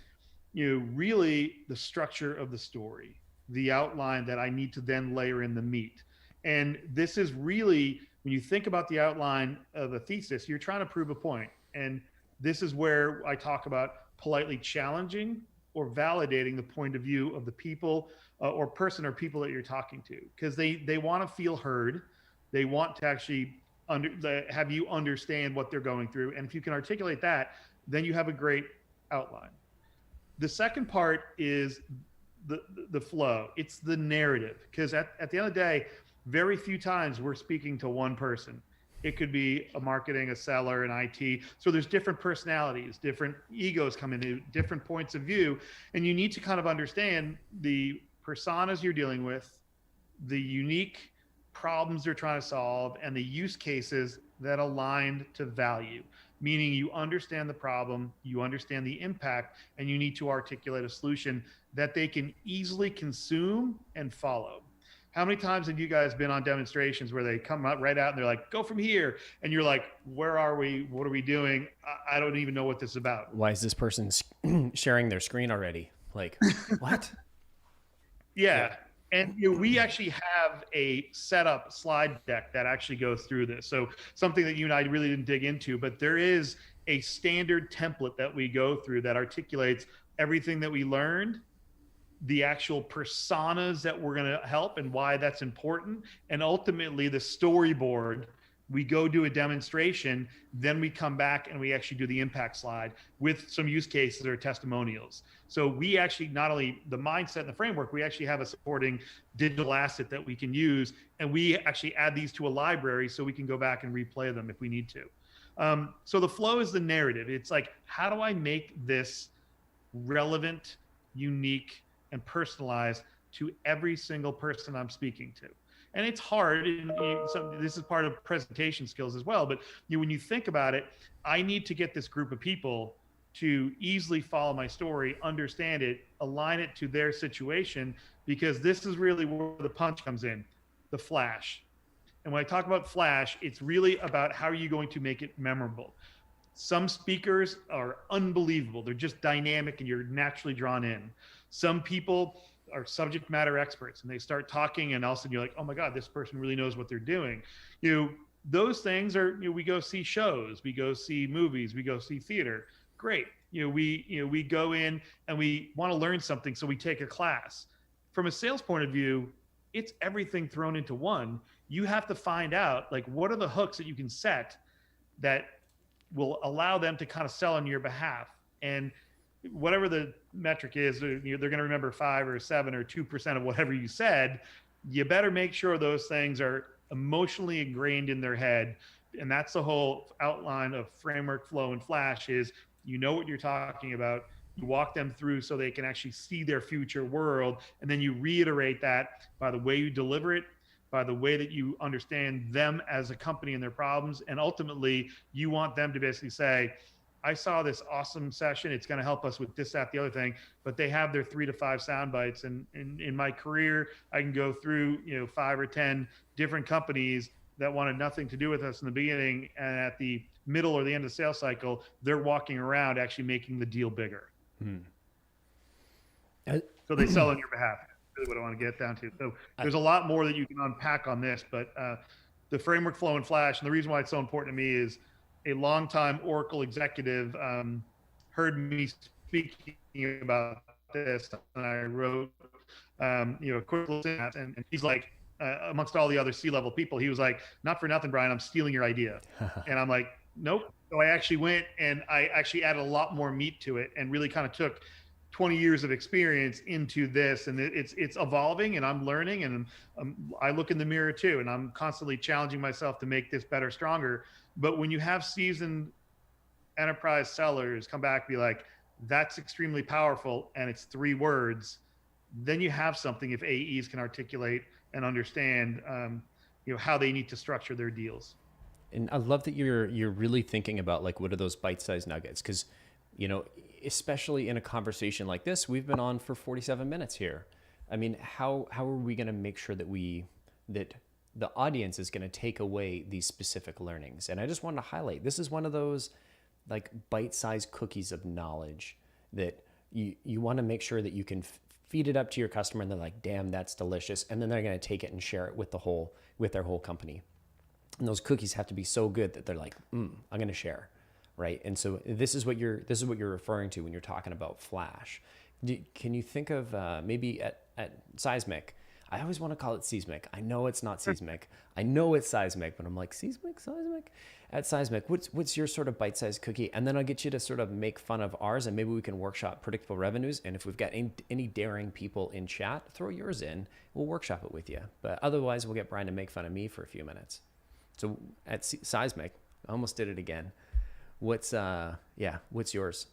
Speaker 2: really the structure of the story, the outline that I need to then layer in the meat. And this is really, when you think about the outline of a thesis, you're trying to prove a point. And this is where I talk about politely challenging or validating the point of view of the people or person or people that you're talking to, because they want to feel heard. They want to actually have you understand what they're going through. And if you can articulate that, then you have a great outline. The second part is the flow. It's the narrative, because at the end of the day, very few times we're speaking to one person. It could be a marketing, a seller, an IT. So there's different personalities, different egos come into different points of view. And you need to kind of understand the personas you're dealing with, the unique problems they're trying to solve, and the use cases that align to value. Meaning you understand the problem, you understand the impact, and you need to articulate a solution that they can easily consume and follow. How many times have you guys been on demonstrations where they come out right out and they're like, go from here. And you're like, where are we? What are we doing? I don't even know what this is about.
Speaker 1: Why is this person sharing their screen already? Like, what?
Speaker 2: Yeah. And we actually have a setup slide deck that actually goes through this. So something that you and I really didn't dig into, but there is a standard template that we go through that articulates everything that we learned, the actual personas that we're going to help and why that's important. And ultimately the storyboard, we go do a demonstration, then we come back and we actually do the impact slide with some use cases or testimonials. So we actually, not only the mindset and the framework, we actually have a supporting digital asset that we can use. And we actually add these to a library so we can go back and replay them if we need to. So the flow is the narrative. It's like, how do I make this relevant, unique, and personalized to every single person I'm speaking to? And it's hard. And so this is part of presentation skills as well. But when you think about it, I need to get this group of people to easily follow my story, understand it, align it to their situation, because this is really where the punch comes in, the flash. And when I talk about flash, it's really about how are you going to make it memorable. Some speakers are unbelievable. They're just dynamic and you're naturally drawn in. Some people are subject matter experts and they start talking and all of a sudden you're like, oh my God, this person really knows what they're doing. Those things are, we go see shows, we go see movies, we go see theater. Great. We go in and we want to learn something. So we take a class. From a sales point of view, it's everything thrown into one. You have to find out, like, what are the hooks that you can set that will allow them to kind of sell on your behalf. And whatever the metric is, they're going to remember 5 or 7 or 2% of whatever you said. You better make sure those things are emotionally ingrained in their head. And that's the whole outline of framework, flow, and flash is, what you're talking about. You walk them through so they can actually see their future world. And then you reiterate that by the way you deliver it, by the way that you understand them as a company and their problems. And ultimately, you want them to basically say, I saw this awesome session. It's going to help us with this, that, the other thing, but they have their 3 to 5 sound bites. And in my career, I can go through, 5 or 10 different companies that wanted nothing to do with us in the beginning. And at the middle or the end of the sales cycle, they're walking around actually making the deal bigger. So they sell on your behalf. Really what I want to get down to. So there's a lot more that you can unpack on this, but the framework, flow, and flash. And the reason why it's so important to me is a longtime Oracle executive heard me speaking about this, and I wrote, a quick little and he's like, amongst all the other C-level people, he was like, "Not for nothing, Brian, I'm stealing your idea," and I'm like, "Nope." So I actually went and I actually added a lot more meat to it, and really kind of took 20 years of experience into this, and it's evolving, and I'm learning, and I look in the mirror too, and I'm constantly challenging myself to make this better, stronger. But when you have seasoned enterprise sellers come back and be like, "That's extremely powerful," and it's 3 words, then you have something if AEs can articulate and understand, how they need to structure their deals.
Speaker 1: And I love that you're really thinking about like what are those bite-sized nuggets, because you know, especially in a conversation like this, we've been on for 47 minutes here. I mean, how are we going to make sure that that the audience is going to take away these specific learnings? And I just wanted to highlight, this is one of those like bite-sized cookies of knowledge that you want to make sure that you can feed it up to your customer, and they're like, "Damn, that's delicious," and then they're going to take it and share it with their whole company. And those cookies have to be so good that they're like, I'm going to share, right? And so this is what you're referring to when you're talking about flash. Can you think of maybe at Seismic? I always want to call it Seismic. I know it's not Seismic. I know it's Seismic, but I'm like, Seismic. At Seismic, what's your sort of bite-sized cookie? And then I'll get you to sort of make fun of ours, and maybe we can workshop predictable revenues. And if we've got any daring people in chat, throw yours in. We'll workshop it with you. But otherwise, we'll get Brian to make fun of me for a few minutes. So at Seismic, I almost did it again. What's yours?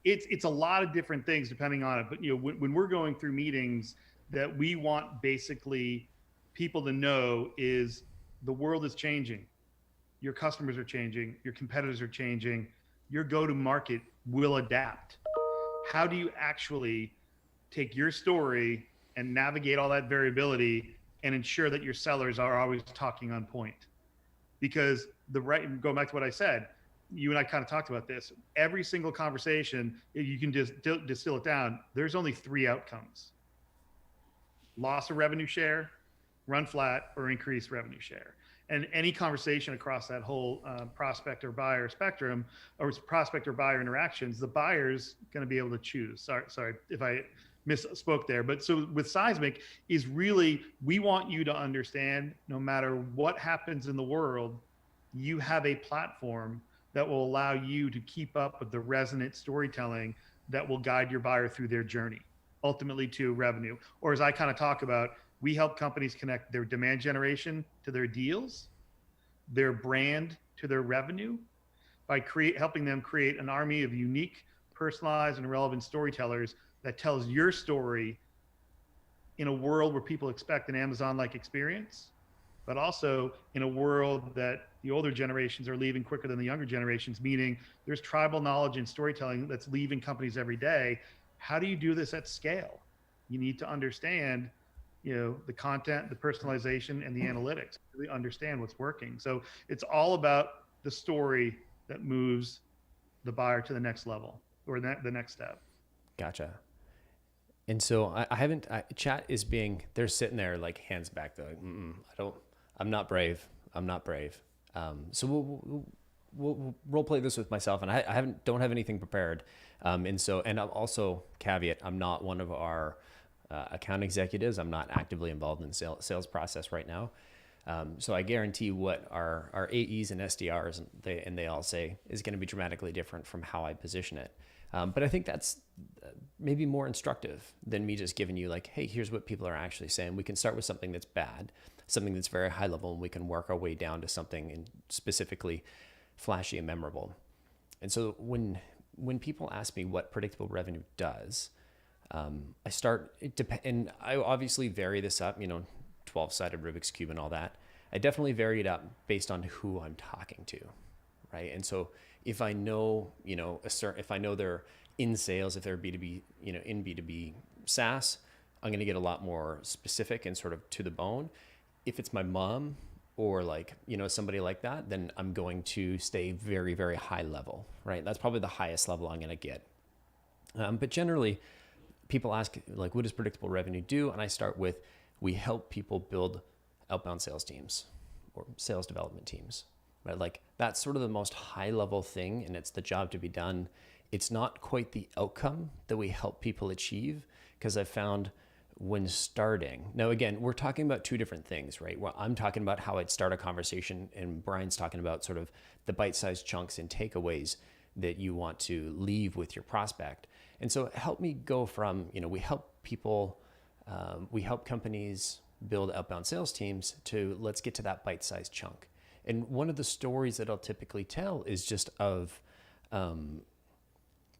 Speaker 2: It's a lot of different things depending on it, but when we're going through meetings, that we want basically people to know is the world is changing, your customers are changing, your competitors are changing, your go-to-market will adapt. How do you actually take your story and navigate all that variability and ensure that your sellers are always talking on point? Because going back to what I said, you and I kind of talked about this. Every single conversation, you can just distill it down. There's only 3 outcomes: loss of revenue share, run flat, or increase revenue share. And any conversation across that whole prospect or buyer spectrum, or prospect or buyer interactions, the buyer's going to be able to choose. Sorry if I misspoke there. But so with Seismic is really, we want you to understand, no matter what happens in the world, you have a platform that will allow you to keep up with the resonant storytelling that will guide your buyer through their journey, ultimately to revenue. Or as I kind of talk about, we help companies connect their demand generation to their deals, their brand to their revenue, by helping them create an army of unique, personalized, and relevant storytellers that tells your story in a world where people expect an Amazon-like experience, but also in a world that the older generations are leaving quicker than the younger generations, meaning there's tribal knowledge and storytelling that's leaving companies every day. How do you do this at scale? You need to understand, the content, the personalization, and the analytics, really understand what's working. So it's all about the story that moves the buyer to the next level, or the next step.
Speaker 1: Gotcha. And so chat is they're sitting there like hands back. They're like, I'm not brave. So we'll role play this with myself, and I don't have anything prepared. And I'll also caveat, I'm not one of our account executives. I'm not actively involved in the sales process right now. So I guarantee what our AEs and SDRs and they all say is going to be dramatically different from how I position it. But I think that's maybe more instructive than me just giving you like, hey, here's what people are actually saying. We can start with something that's bad, something that's very high level, and we can work our way down to something specifically flashy and memorable. And so when people ask me what predictable revenue does, and I obviously vary this up, 12-sided Rubik's Cube and all that. I definitely vary it up based on who I'm talking to, right? And so if I know, if I know they're in sales, if they're B2B, in B2B SaaS, I'm going to get a lot more specific and sort of to the bone. If it's my mom or like, somebody like that, then I'm going to stay very, very high level, right? That's probably the highest level I'm going to get. But generally, people ask, like, what does predictable revenue do? And I start with, we help people build outbound sales teams or sales development teams, right? Like, that's sort of the most high level thing, and it's the job to be done. It's not quite the outcome that we help people achieve, because I found when starting, now again, we're talking about two different things, right? Well, I'm talking about how I'd start a conversation, and Brian's talking about sort of the bite-sized chunks and takeaways that you want to leave with your prospect. And so help me go from, we help people, we help companies build outbound sales teams, to let's get to that bite-sized chunk. And one of the stories that I'll typically tell is just of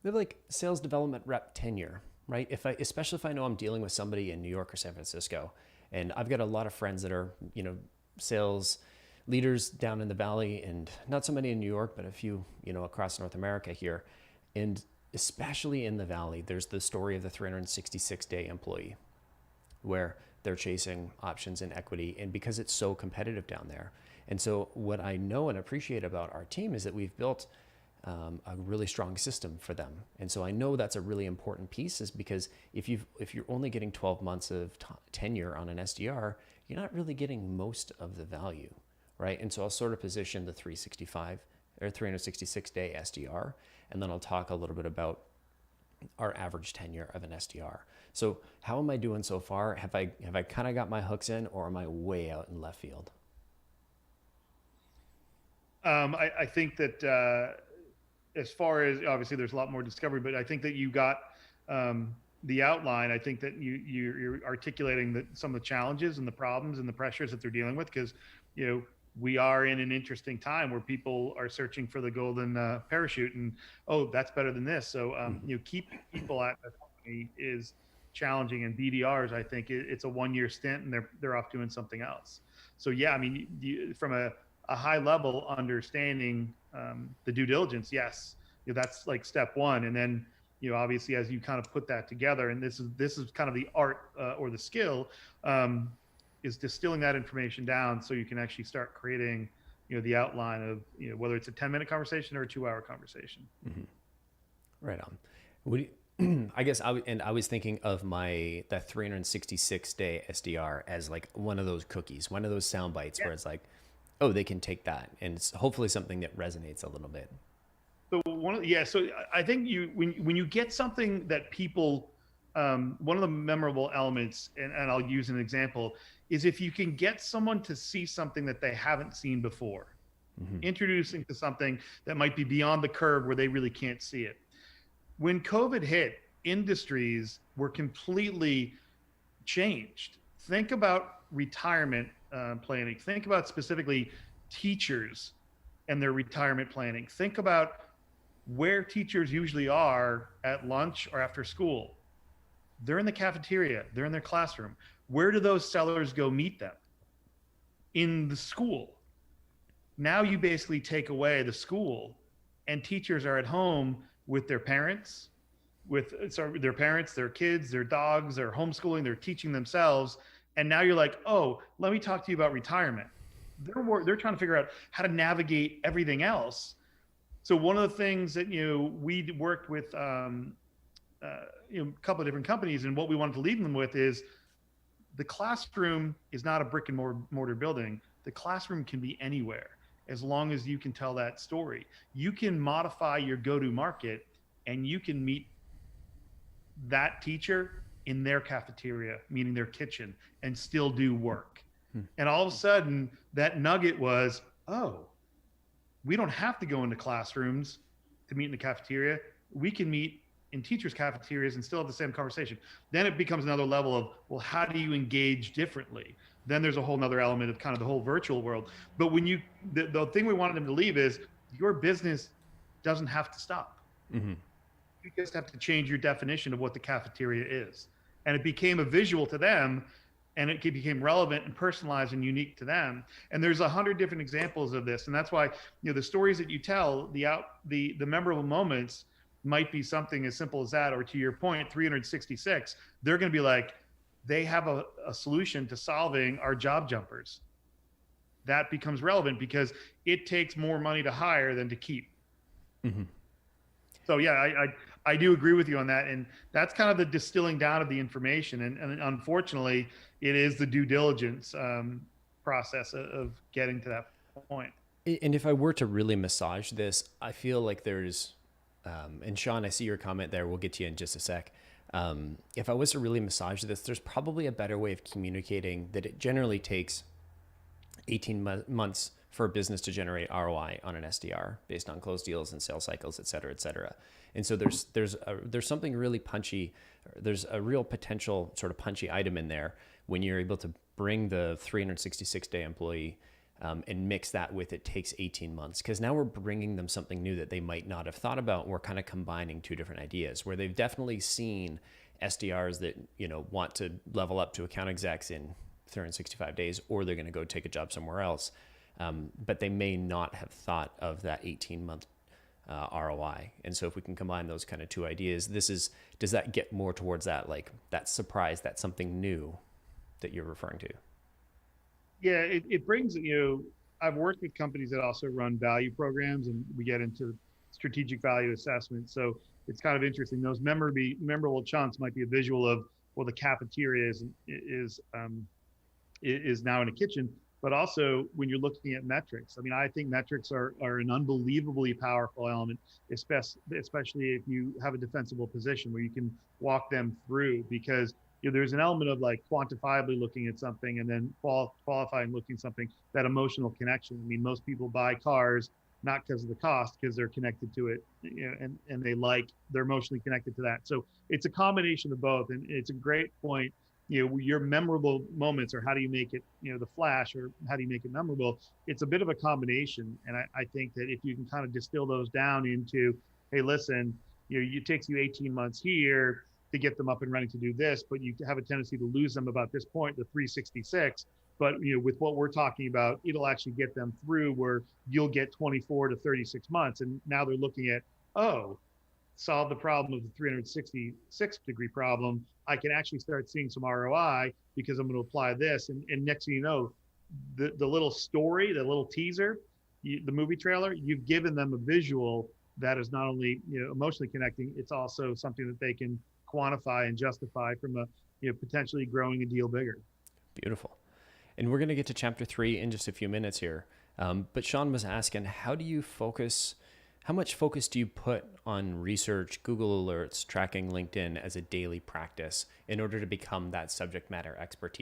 Speaker 1: like sales development rep tenure, right? Especially if I know I'm dealing with somebody in New York or San Francisco, and I've got a lot of friends that are, sales leaders down in the Valley, and not so many in New York, but a few, across North America here. And especially in the Valley, there's the story of the 366-day employee, where they're chasing options and equity, and because it's so competitive down there. And so what I know and appreciate about our team is that we've built a really strong system for them. And so I know that's a really important piece, is because if you're only getting 12 months of tenure on an SDR, you're not really getting most of the value, right? And so I'll sort of position the 365 or 366-day SDR, and then I'll talk a little bit about our average tenure of an SDR. So how am I doing so far? Have I kind of got my hooks in, or am I way out in left field?
Speaker 2: I think that as far as, obviously there's a lot more discovery, but I think that you got the outline. I think that you're articulating some of the challenges and the problems and the pressures that they're dealing with, because we are in an interesting time where people are searching for the golden parachute, and that's better than this. So keeping people at the company is challenging, and BDRs, I think it's a 1-year stint, and they're off doing something else. So yeah, I mean, from a high level understanding the due diligence, yes, that's like step one. And then obviously, as you kind of put that together, and this is kind of the art or the skill, is distilling that information down so you can actually start creating the outline of whether it's a 10-minute conversation or a 2-hour conversation.
Speaker 1: Mm-hmm. Right on. I guess I was thinking of that 366-day SDR as like one of those cookies, one of those sound bites, where it's like, oh, they can take that, and it's hopefully something that resonates a little bit.
Speaker 2: So so I think when you get something that people, one of the memorable elements, and I'll use an example, is if you can get someone to see something that they haven't seen before, introducing to something that might be beyond the curve where they really can't see it. When COVID hit, industries were completely changed. Think about retirement planning. Think about specifically teachers and their retirement planning. Think about where teachers usually are at lunch or after school. They're in the cafeteria. They're in their classroom. Where do those sellers go meet them? In the school. Now you basically take away the school, and teachers are at home with their parents, their kids, their dogs, they're homeschooling, they're teaching themselves. And now you're like, oh, let me talk to you about retirement. They're trying to figure out how to navigate everything else. So one of the things that we worked with a couple of different companies, and what we wanted to leave them with is the classroom is not a brick and mortar building. The classroom can be anywhere, as long as you can tell that story. You can modify your go-to market, and you can meet that teacher in their cafeteria, meaning their kitchen, and still do work. And all of a sudden, that nugget was, oh, we don't have to go into classrooms to meet in the cafeteria. We can meet in teachers' cafeterias and still have the same conversation. Then it becomes another level of, well, how do you engage differently? Then there's a whole nother element of kind of the whole virtual world. But when the thing we wanted them to leave is, your business doesn't have to stop. Mm-hmm. You just have to change your definition of what the cafeteria is. And it became a visual to them, and it became relevant and personalized and unique to them. And there's 100 different examples of this. And that's why, the stories that you tell, the memorable moments might be something as simple as that, or to your point, 366, they're going to be like, they have a solution to solving our job jumpers. That becomes relevant because it takes more money to hire than to keep. Mm-hmm. So yeah, I do agree with you on that. And that's kind of the distilling down of the information. And unfortunately, it is the due diligence process of getting to that point.
Speaker 1: And if I were to really massage this, I feel like there's, and Sean, I see your comment there. We'll get to you in just a sec. If I was to really massage this, there's probably a better way of communicating that it generally takes 18 months for a business to generate ROI on an SDR based on closed deals and sales cycles, et cetera, et cetera. And so there's something really punchy. There's a real potential sort of punchy item in there when you're able to bring the 366-day employee and mix that with it takes 18 months, because now we're bringing them something new that they might not have thought about. We're kind of combining two different ideas where they've definitely seen SDRs that, want to level up to account execs in 365 days, or they're going to go take a job somewhere else. But they may not have thought of that 18-month ROI. And so if we can combine those kind of two ideas, does that get more towards that, like that surprise, that something new that you're referring to?
Speaker 2: Yeah, it brings, I've worked with companies that also run value programs, and we get into strategic value assessment. So it's kind of interesting. Those memorable chunks might be a visual of, well, the cafeteria is now in a kitchen, but also when you're looking at metrics. I mean, I think metrics are an unbelievably powerful element, especially if you have a defensible position where you can walk them through, because there's an element of like quantifiably looking at something and then qualifying looking at something, that emotional connection. I mean, most people buy cars not because of the cost, because they're connected to it, and they're emotionally connected to that. So it's a combination of both, and it's a great point. Your memorable moments, or how do you make it, the flash, or how do you make it memorable? It's a bit of a combination. And I think that if you can kind of distill those down into, hey, listen, it takes you 18 months here to get them up and running to do this, but you have a tendency to lose them about this point, the 366. But with what we're talking about, it'll actually get them through where you'll get 24 to 36 months. And now they're looking at, oh, solve the problem of the 366-degree problem. I can actually start seeing some ROI because I'm going to apply this. And next thing you know, the little story, the little teaser, the movie trailer, you've given them a visual that is not only emotionally connecting, it's also something that they can quantify and justify from a potentially growing a deal bigger.
Speaker 1: Beautiful. And we're going to get to chapter 3 in just a few minutes here. But Sean was asking, how much focus do you put on research, Google alerts, tracking LinkedIn as a daily practice in order to become that subject matter expert?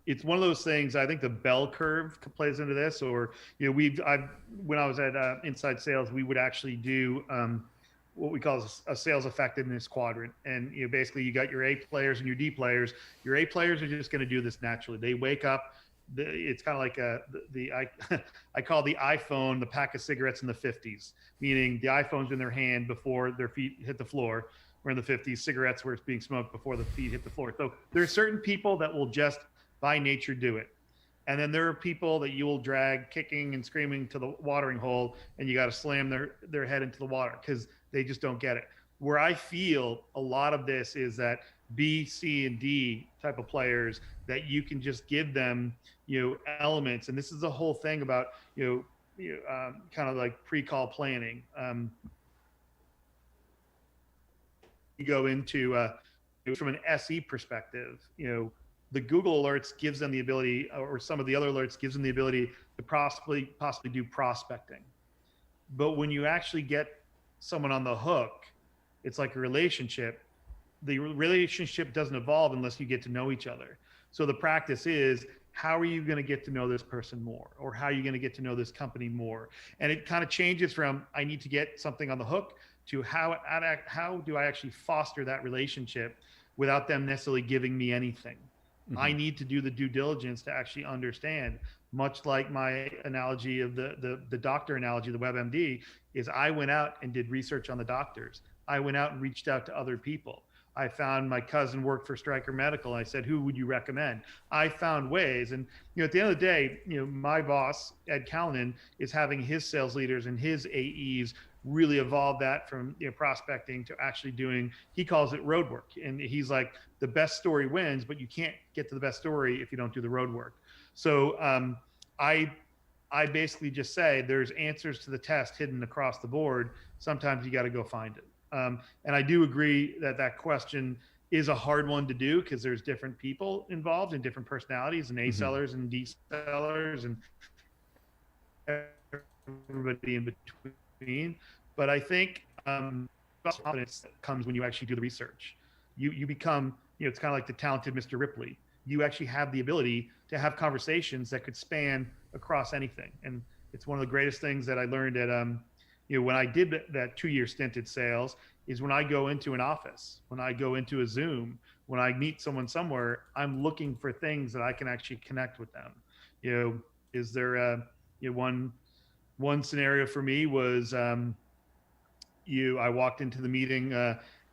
Speaker 2: It's one of those things. I think the bell curve plays into this. Or when I was at Inside Sales, we would actually do what we call a sales effectiveness quadrant. And basically you got your A players and your D players. Your A players are just going to do this naturally. They wake up. It's kind of like I call the iPhone the pack of cigarettes in the 50s, meaning the iPhone's in their hand before their feet hit the floor. Where in the 50s, cigarettes were being smoked before the feet hit the floor. So there are certain people that will just by nature do it. And then there are people that you will drag kicking and screaming to the watering hole, and you got to slam their head into the water because they just don't get it. Where I feel a lot of this is that B, C, and D type of players, that you can just give them, elements. And this is the whole thing about, kind of like pre-call planning. You go into, from an SE perspective, the Google alerts gives them the ability, or some of the other alerts gives them the ability to possibly do prospecting. But when you actually get someone on the hook, it's like a relationship. The relationship doesn't evolve unless you get to know each other. So the practice is, how are you going to get to know this person more? Or how are you going to get to know this company more? And it kind of changes from, I need to get something on the hook, to how do I actually foster that relationship without them necessarily giving me anything? Mm-hmm. I need to do the due diligence to actually understand, much like my analogy of the doctor analogy, the WebMD, is I went out and did research on the doctors. I went out and reached out to other people. I found my cousin worked for Stryker Medical. I said, who would you recommend? I found ways. And, at the end of the day, my boss, Ed Callanan, is having his sales leaders and his AEs really evolve that from prospecting to actually doing, he calls it road work. And he's like, the best story wins, but you can't get to the best story if you don't do the road work. So I I basically just say there's answers to the test hidden across the board. Sometimes you got to go find it. And I do agree that that question is a hard one to do because there's different people involved and different personalities and A
Speaker 1: Mm-hmm.
Speaker 2: sellers and D sellers and everybody in between. But I think confidence comes when you actually do the research. You become, it's kind of like the talented Mr. Ripley. You actually have the ability to have conversations that could span across anything. And it's one of the greatest things that I learned at when I did that 2-year stint at sales is when I go into an office, when I go into a Zoom, when I meet someone somewhere, I'm looking for things that I can actually connect with them. Is there one scenario for me was I walked into the meeting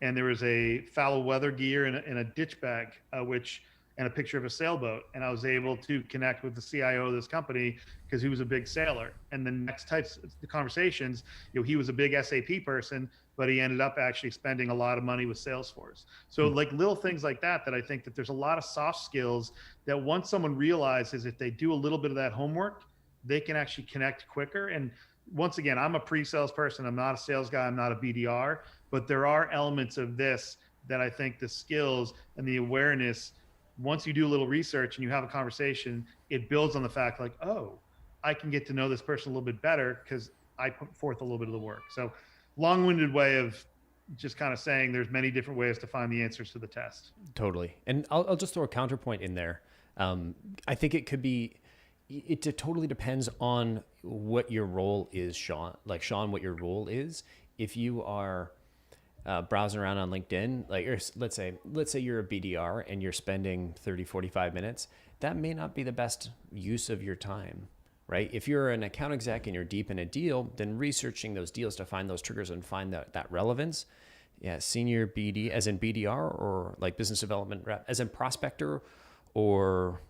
Speaker 2: and there was a foul weather gear and a ditch bag, which and a picture of a sailboat, and I was able to connect with the CIO of this company because he was a big sailor. And the next types of the conversations, he was a big SAP person, but he ended up actually spending a lot of money with Salesforce. So like little things like that I think that there's a lot of soft skills that once someone realizes if they do a little bit of that homework, they can actually connect quicker. And once again, I'm a pre-sales person. I'm not a sales guy. I'm not a BDR, but there are elements of this that I think the skills and the awareness, once you do a little research and you have a conversation, it builds on the fact like, oh, I can get to know this person a little bit better because I put forth a little bit of the work. So long-winded way of just kind of saying there's many different ways to find the answers to the test.
Speaker 1: Totally. And I'll just throw a counterpoint in there. I think it totally depends on what your role is, Sean. Like Sean, what your role is. If you are browsing around on LinkedIn, like let's say you're a BDR and you're spending 30, 45 minutes, that may not be the best use of your time, right? If you're an account exec and you're deep in a deal, then researching those deals to find those triggers and find that relevance. Yeah, senior BD as in BDR or like business development rep, as in prospector or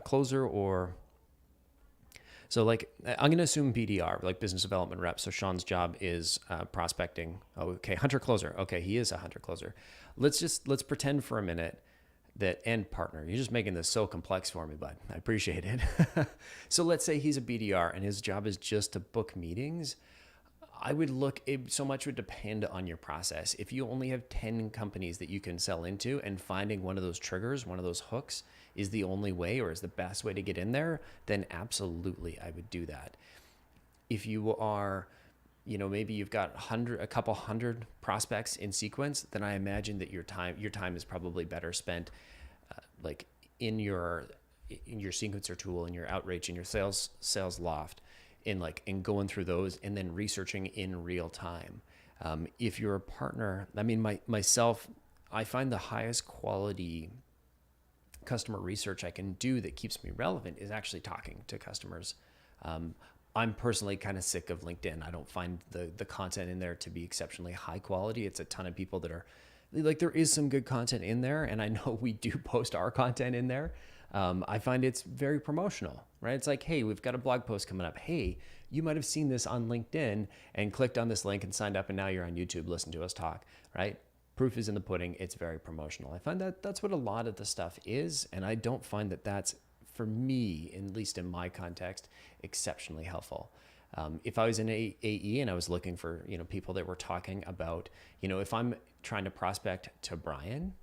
Speaker 1: closer or so like I'm going to assume BDR, like business development rep. So Sean's job is prospecting. Oh, okay, hunter closer. Okay, he is a hunter closer. Let's pretend for a minute that end partner. You're just making this so complex for me, bud. I appreciate it. So let's say he's a BDR and his job is just to book meetings. I would so much would depend on your process. If you only have 10 companies that you can sell into and finding one of those triggers, one of those hooks is the only way or is the best way to get in there, then absolutely I would do that. If you are, maybe you've got a couple hundred prospects in sequence, then I imagine that your time is probably better spent like in your sequencer tool, in your outreach, in your sales loft, in going through those and then researching in real time. If you're a partner, I mean, myself, I find the highest quality customer research I can do that keeps me relevant is actually talking to customers. I'm personally kind of sick of LinkedIn. I don't find the content in there to be exceptionally high quality. It's a ton of people that are like, there is some good content in there, and I know we do post our content in there. I find it's very promotional, right? It's like, hey, we've got a blog post coming up. Hey, you might have seen this on LinkedIn and clicked on this link and signed up, and now you're on YouTube, listen to us talk, right? Proof is in the pudding. It's very promotional. I find that that's what a lot of the stuff is, and I don't find that that's, for me, at least in my context, exceptionally helpful. If I was in AE and I was looking for, people that were talking about, if I'm trying to prospect to Brian,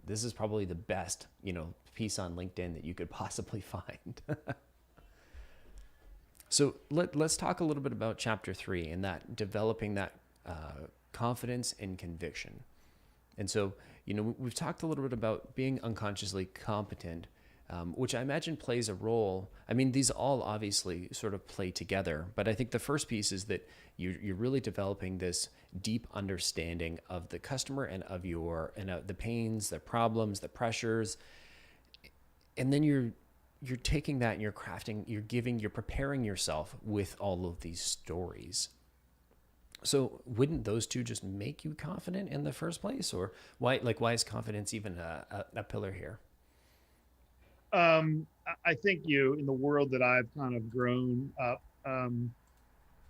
Speaker 1: this is probably the best, piece on LinkedIn that you could possibly find. So let's talk a little bit about chapter 3 and that developing that confidence and conviction. And so, we've talked a little bit about being unconsciously competent, which I imagine plays a role. I mean, these all obviously sort of play together, but I think the first piece is that you're really developing this deep understanding of the customer and of the pains, the problems, the pressures, and then you're taking that and you're preparing yourself with all of these stories. So wouldn't those two just make you confident in the first place? Or why is confidence even a pillar here?
Speaker 2: I think in the world that I've kind of grown up,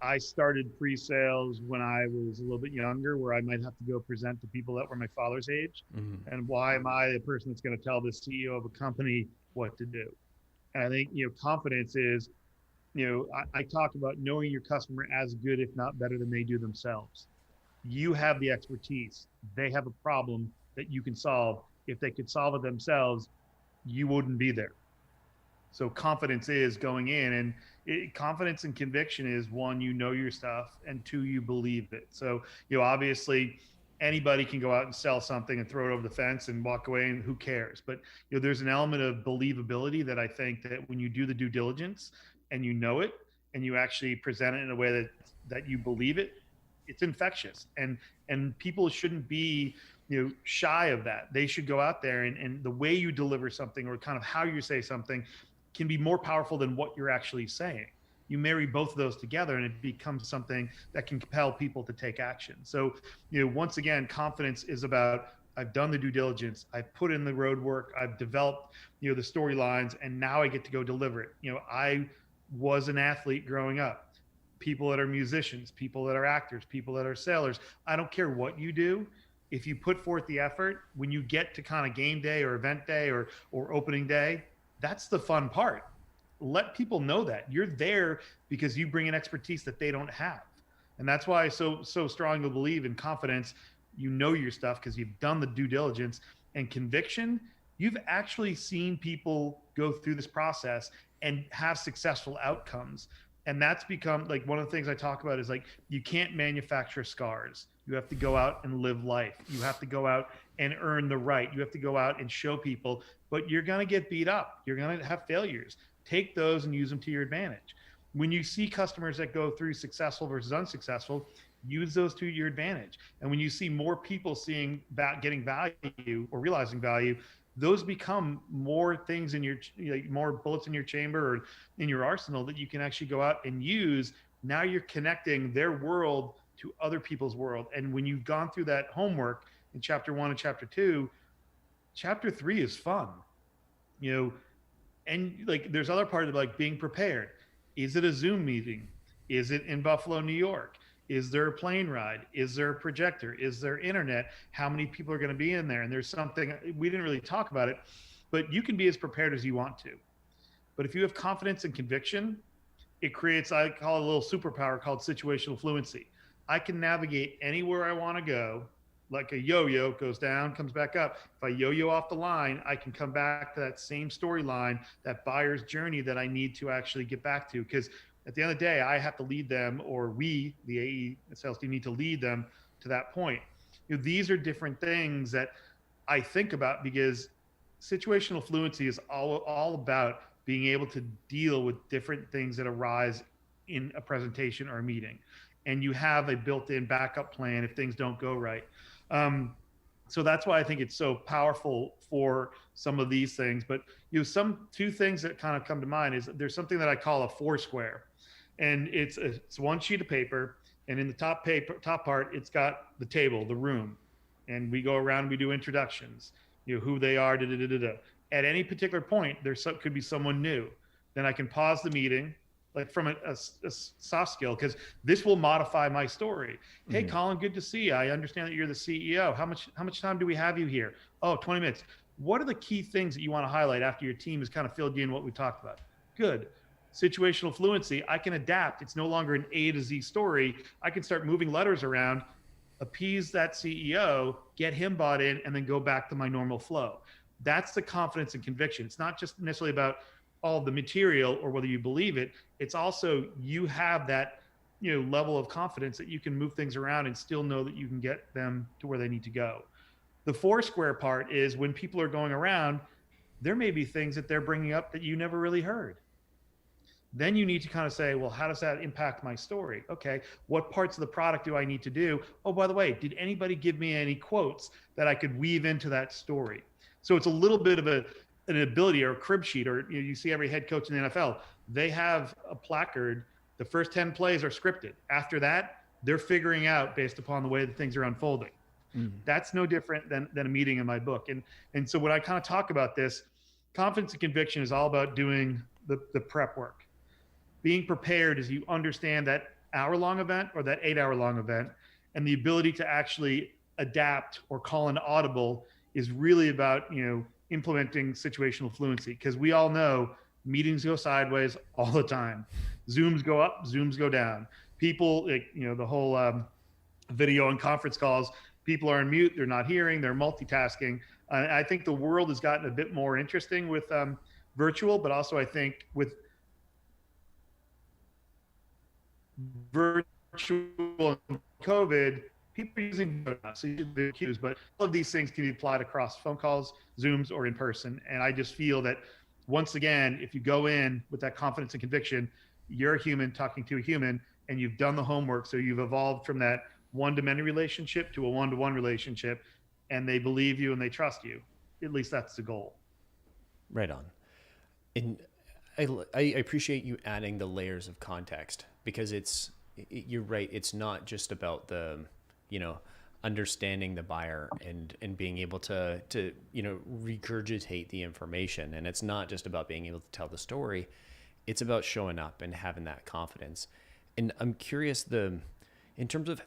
Speaker 2: I started pre-sales when I was a little bit younger, where I might have to go present to people that were my father's age.
Speaker 1: Mm-hmm.
Speaker 2: And why am I the person that's going to tell the CEO of a company what to do? And I think, confidence is I talk about knowing your customer as good, if not better than they do themselves. You have the expertise. They have a problem that you can solve. If they could solve it themselves, you wouldn't be there. So confidence is going in, and confidence and conviction is, one, you know your stuff, and two, you believe it. So obviously anybody can go out and sell something and throw it over the fence and walk away, and who cares? But there's an element of believability that I think that when you do the due diligence and you know it, and you actually present it in a way that you believe it, it's infectious. And people shouldn't be shy of that. They should go out there, and the way you deliver something, or kind of how you say something, can be more powerful than what you're actually saying. You marry both of those together, and it becomes something that can compel people to take action. So once again, confidence is about, I've done the due diligence, I've put in the road work, I've developed the storylines, and now I get to go deliver it. I was an athlete growing up. People that are musicians, people that are actors, people that are sailors, I don't care what you do. If you put forth the effort, when you get to kind of game day or event day or opening day, that's the fun part. Let people know that you're there because you bring an expertise that they don't have. And that's why I so strongly believe in confidence. You know your stuff because you've done the due diligence. And conviction, you've actually seen people go through this process and have successful outcomes. And that's become like one of the things I talk about is like, you can't manufacture scars. You have to go out and live life. You have to go out and earn the right. You have to go out and show people, but you're going to get beat up. You're going to have failures. Take those and use them to your advantage. When you see customers that go through successful versus unsuccessful, use those to your advantage. And when you see more people seeing getting value or realizing value, those become more things in your, more bullets in your chamber or in your arsenal that you can actually go out and use. Now you're connecting their world to other people's world. And when you've gone through that homework in chapter 1 and chapter 2, chapter 3 is fun. And like there's other part of like being prepared. Is it a Zoom meeting? Is it in Buffalo, New York? Is there a plane ride? Is there a projector? Is there internet? How many people are going to be in there? And there's something, we didn't really talk about it, but you can be as prepared as you want to. But if you have confidence and conviction, it creates, I call it a little superpower called situational fluency. I can navigate anywhere I want to go, like a yo-yo, goes down, comes back up. If I yo-yo off the line, I can come back to that same storyline, that buyer's journey that I need to actually get back to. Because at the end of the day, I have to lead them, or we, the AE sales team, need to lead them to that point. These are different things that I think about, because situational fluency is all about being able to deal with different things that arise in a presentation or a meeting. And you have a built-in backup plan if things don't go right. So that's why I think it's so powerful for some of these things. But some two things that kind of come to mind is there's something that I call a foursquare, and it's one sheet of paper, and in the top part, it's got the table, the room, and we go around and we do introductions, who they are, At any particular point, could be someone new. Then I can pause the meeting, like from a soft skill, because this will modify my story. Hey, Colin, good to see you. I understand that you're the CEO. How much time do we have you here? Oh, 20 minutes. What are the key things that you want to highlight after your team has kind of filled you in what we talked about? Good. Situational fluency, I can adapt. It's no longer an A to Z story. I can start moving letters around, appease that CEO, get him bought in, and then go back to my normal flow. That's the confidence and conviction. It's not just necessarily about all the material or whether you believe it. It's also, you have that level of confidence that you can move things around and still know that you can get them to where they need to go. The foursquare part is when people are going around, there may be things that they're bringing up that you never really heard. Then you need to kind of say, well, how does that impact my story? Okay, what parts of the product do I need to do? Oh, by the way, did anybody give me any quotes that I could weave into that story? So it's a little bit of an ability, or a crib sheet, or you see every head coach in the NFL, they have a placard. The first 10 plays are scripted. After that, they're figuring out based upon the way that things are unfolding. That's no different than a meeting in my book. And so when I kind of talk about this, confidence and conviction is all about doing the prep work. Being prepared is you understand that hour-long event or that 8-hour-long event, and the ability to actually adapt or call an audible is really about implementing situational fluency, because we all know Meetings go sideways all the time. Zooms go up, Zooms go down. People, the whole video and conference calls, people are on mute, they're not hearing, they're multitasking. I think the world has gotten a bit more interesting with virtual, but also I think with virtual and COVID, people are using the cues, but all of these things can be applied across phone calls, Zooms, or in person. And I just feel that once again, if you go in with that confidence and conviction, you're a human talking to a human, and you've done the homework. So you've evolved from that one-to-many relationship to a one-to-one relationship, and they believe you and they trust you. At least that's the goal.
Speaker 1: Right on. And I appreciate you adding the layers of context, because you're right. It's not just about the, understanding the buyer and being able to, regurgitate the information. And it's not just about being able to tell the story. It's about showing up and having that confidence. And I'm curious, in terms of,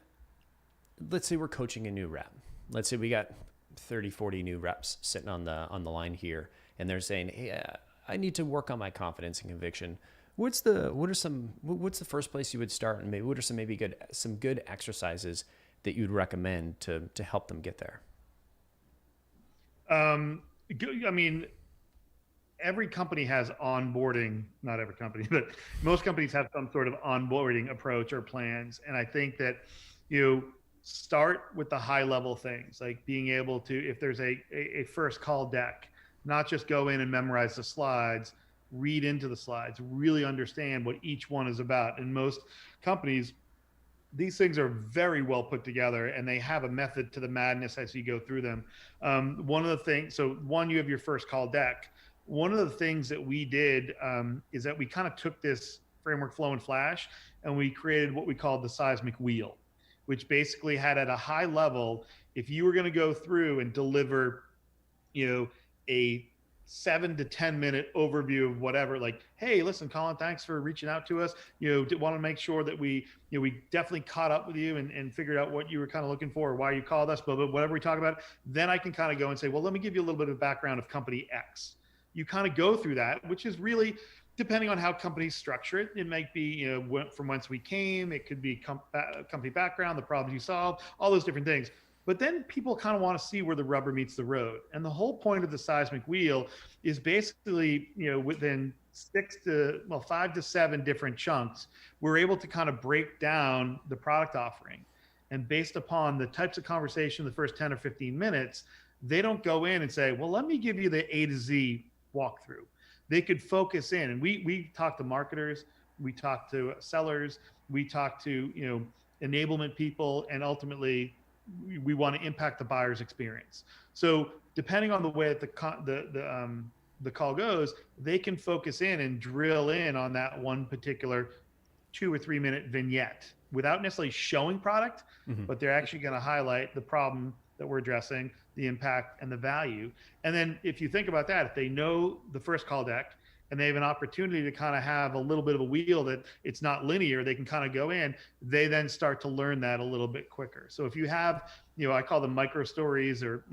Speaker 1: let's say we're coaching a new rep. Let's say we got 30, 40 new reps sitting on the line here, and they're saying, hey, I need to work on my confidence and conviction. What's the first place you would start, and maybe what are some good exercises that you'd recommend to help them get there?
Speaker 2: I mean, every company has onboarding, not every company, but most companies have some sort of onboarding approach or plans. And I think that you start with the high level things, like being able to, if there's a first call deck, not just go in and memorize the slides, read into the slides, really understand what each one is about. In most companies, these things are very well put together, and they have a method to the madness as you go through them. One of the things, so one, you have your first call deck. One of the things that we did is that we kind of took this framework Flow and Flash, and we created what we called the Seismic Wheel, which basically had, at a high level, if you were going to go through and deliver, a 7 to 10 minute overview of whatever, like, hey, listen, Colin, thanks for reaching out to us. Want to make sure that we definitely caught up with you and figured out what you were kind of looking for, or why you called us, but whatever we talk about, then I can kind of go and say, well, let me give you a little bit of background of company X. You kind of go through that, which is really, depending on how companies structure it, it might be, from whence we came, it could be company background, the problems you solve, all those different things. But then people kind of want to see where the rubber meets the road. And the whole point of the Seismic Wheel is basically, within 5 to 7 different chunks, we're able to kind of break down the product offering. And based upon the types of conversation, the first 10 or 15 minutes, they don't go in and say, well, let me give you the A to Z walkthrough. They could focus in. And we talk to marketers, we talk to sellers, we talk to, enablement people, and ultimately we want to impact the buyer's experience. So depending on the way that the call goes, they can focus in and drill in on that one particular 2 or 3 minute vignette without necessarily showing product, but they're actually going to highlight the problem that we're addressing, the impact, and the value. And then if you think about that, if they know the first call deck, and they have an opportunity to kind of have a little bit of a wheel that it's not linear, they can kind of go in, they then start to learn that a little bit quicker. So if you have, I call them micro stories, or,